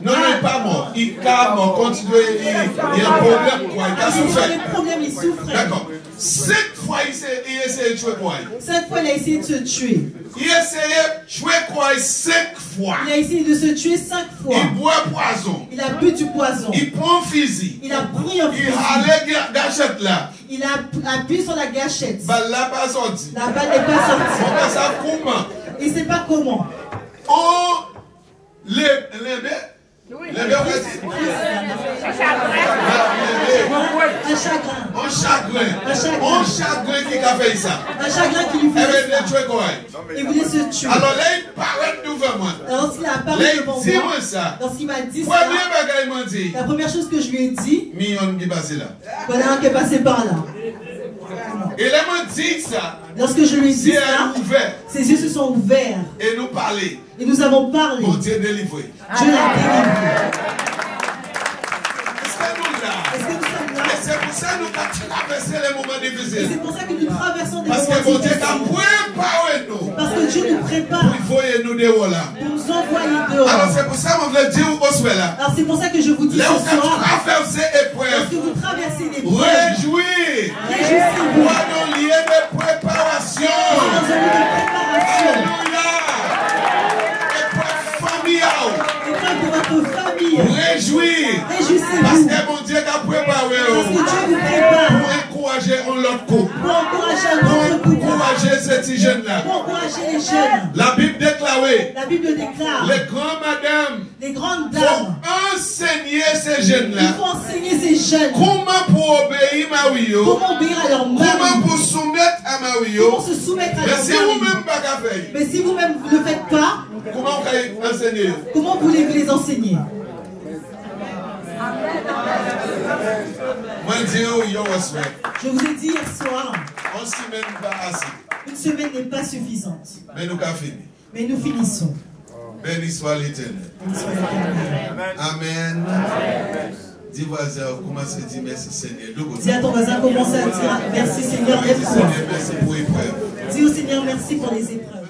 Non, il n'est pas mort. Il est mort. Continuez. Il y a un problème. Il a souffert. Il y a un problème, il souffrait. D'accord. 5 fois, il a essayé de tuer quoi? 5 fois, il a essayé de se tuer. Il a essayé de tuer quoi 5 fois? Il a essayé de se tuer 5 fois. Il boit poison. Il a bu du poison. Il prend un fusil. Il a pris un fusil. Il allait gâchette là. Il a appuyé sur la gâchette. Balle n'a pas sorti. La balle n'est pas sortie. On fait ça comment? Il ne sait pas comment. Les un chagrin qui a fait ça. Un chagrin qui lui fait ça. Il voulait se tuer. Alors là, il paraît devant moi. Lorsqu'il a apparu devant moi, lorsqu'il m'a dit ça, la première chose que je lui ai dit, million qui passe là. voilà un qui est passé par là. Et là, on dit ça. Lorsque je lui ai dit Dieu ça, a ouvert. ses yeux se sont ouverts. Et nous parler. Et nous avons parlé. Mon Dieu délivré. Dieu l'a délivré. Est-ce que nous là? Est-ce que nous sommes là? Et c'est pour ça que nous avons traversé les moments Et difficiles. c'est pour ça que nous traversons des Parce que moments mon Dieu a difficiles. préparé nous. Parce que Dieu nous prépare Il faut y nous dehors là. pour nous envoyer dehors. Alors c'est pour ça que je veux dire au soir là. Alors c'est pour ça que je vous dis Là ce où tu soir, traversé épreuve. lorsque vous traversez les preuves, Réjouis. réjouissez-vous. Pour nos lieux de préparation. Dans un lieu de préparation. Alléluia. Épreuve familiale. Épreuve pour votre famille. Réjouis. Parce Réjouissez-vous. que mon Dieu a préparé. Parce que Dieu vous prépare Pour encourager en l'autre couple. pour encourager un autre Pour couple. encourager ces petits jeunes là. Pour encourager les jeunes. La Bible déclarait. La Bible déclare, Les grands madames les grandes faut dames, enseigner ces jeunes là. il faut enseigner ces jeunes Comment pour obéir Mario. comment obéir à leur mari, Comment pour soumettre à Mario. comment se soumettre à Mais leur si mari. vous-même pas qu'à faire, Mais si vous-même vous ne le faites pas, comment vous allez enseigner? comment voulez-vous les enseigner? Moi, je dis, yo, Je vous ai dit hier soir, on s'y mène pas assez. une semaine n'est pas suffisante. Mais nous avons fini. Mais nous finissons. Béni soit l'Éternel. Béni soit l'Éternel. Amen. Dis voisin, commence à dire merci Seigneur. Dis à ton voisin, commence à dire merci Seigneur, Merci lève-toi. Seigneur, merci pour l'épreuve. Dis au Seigneur merci pour les épreuves.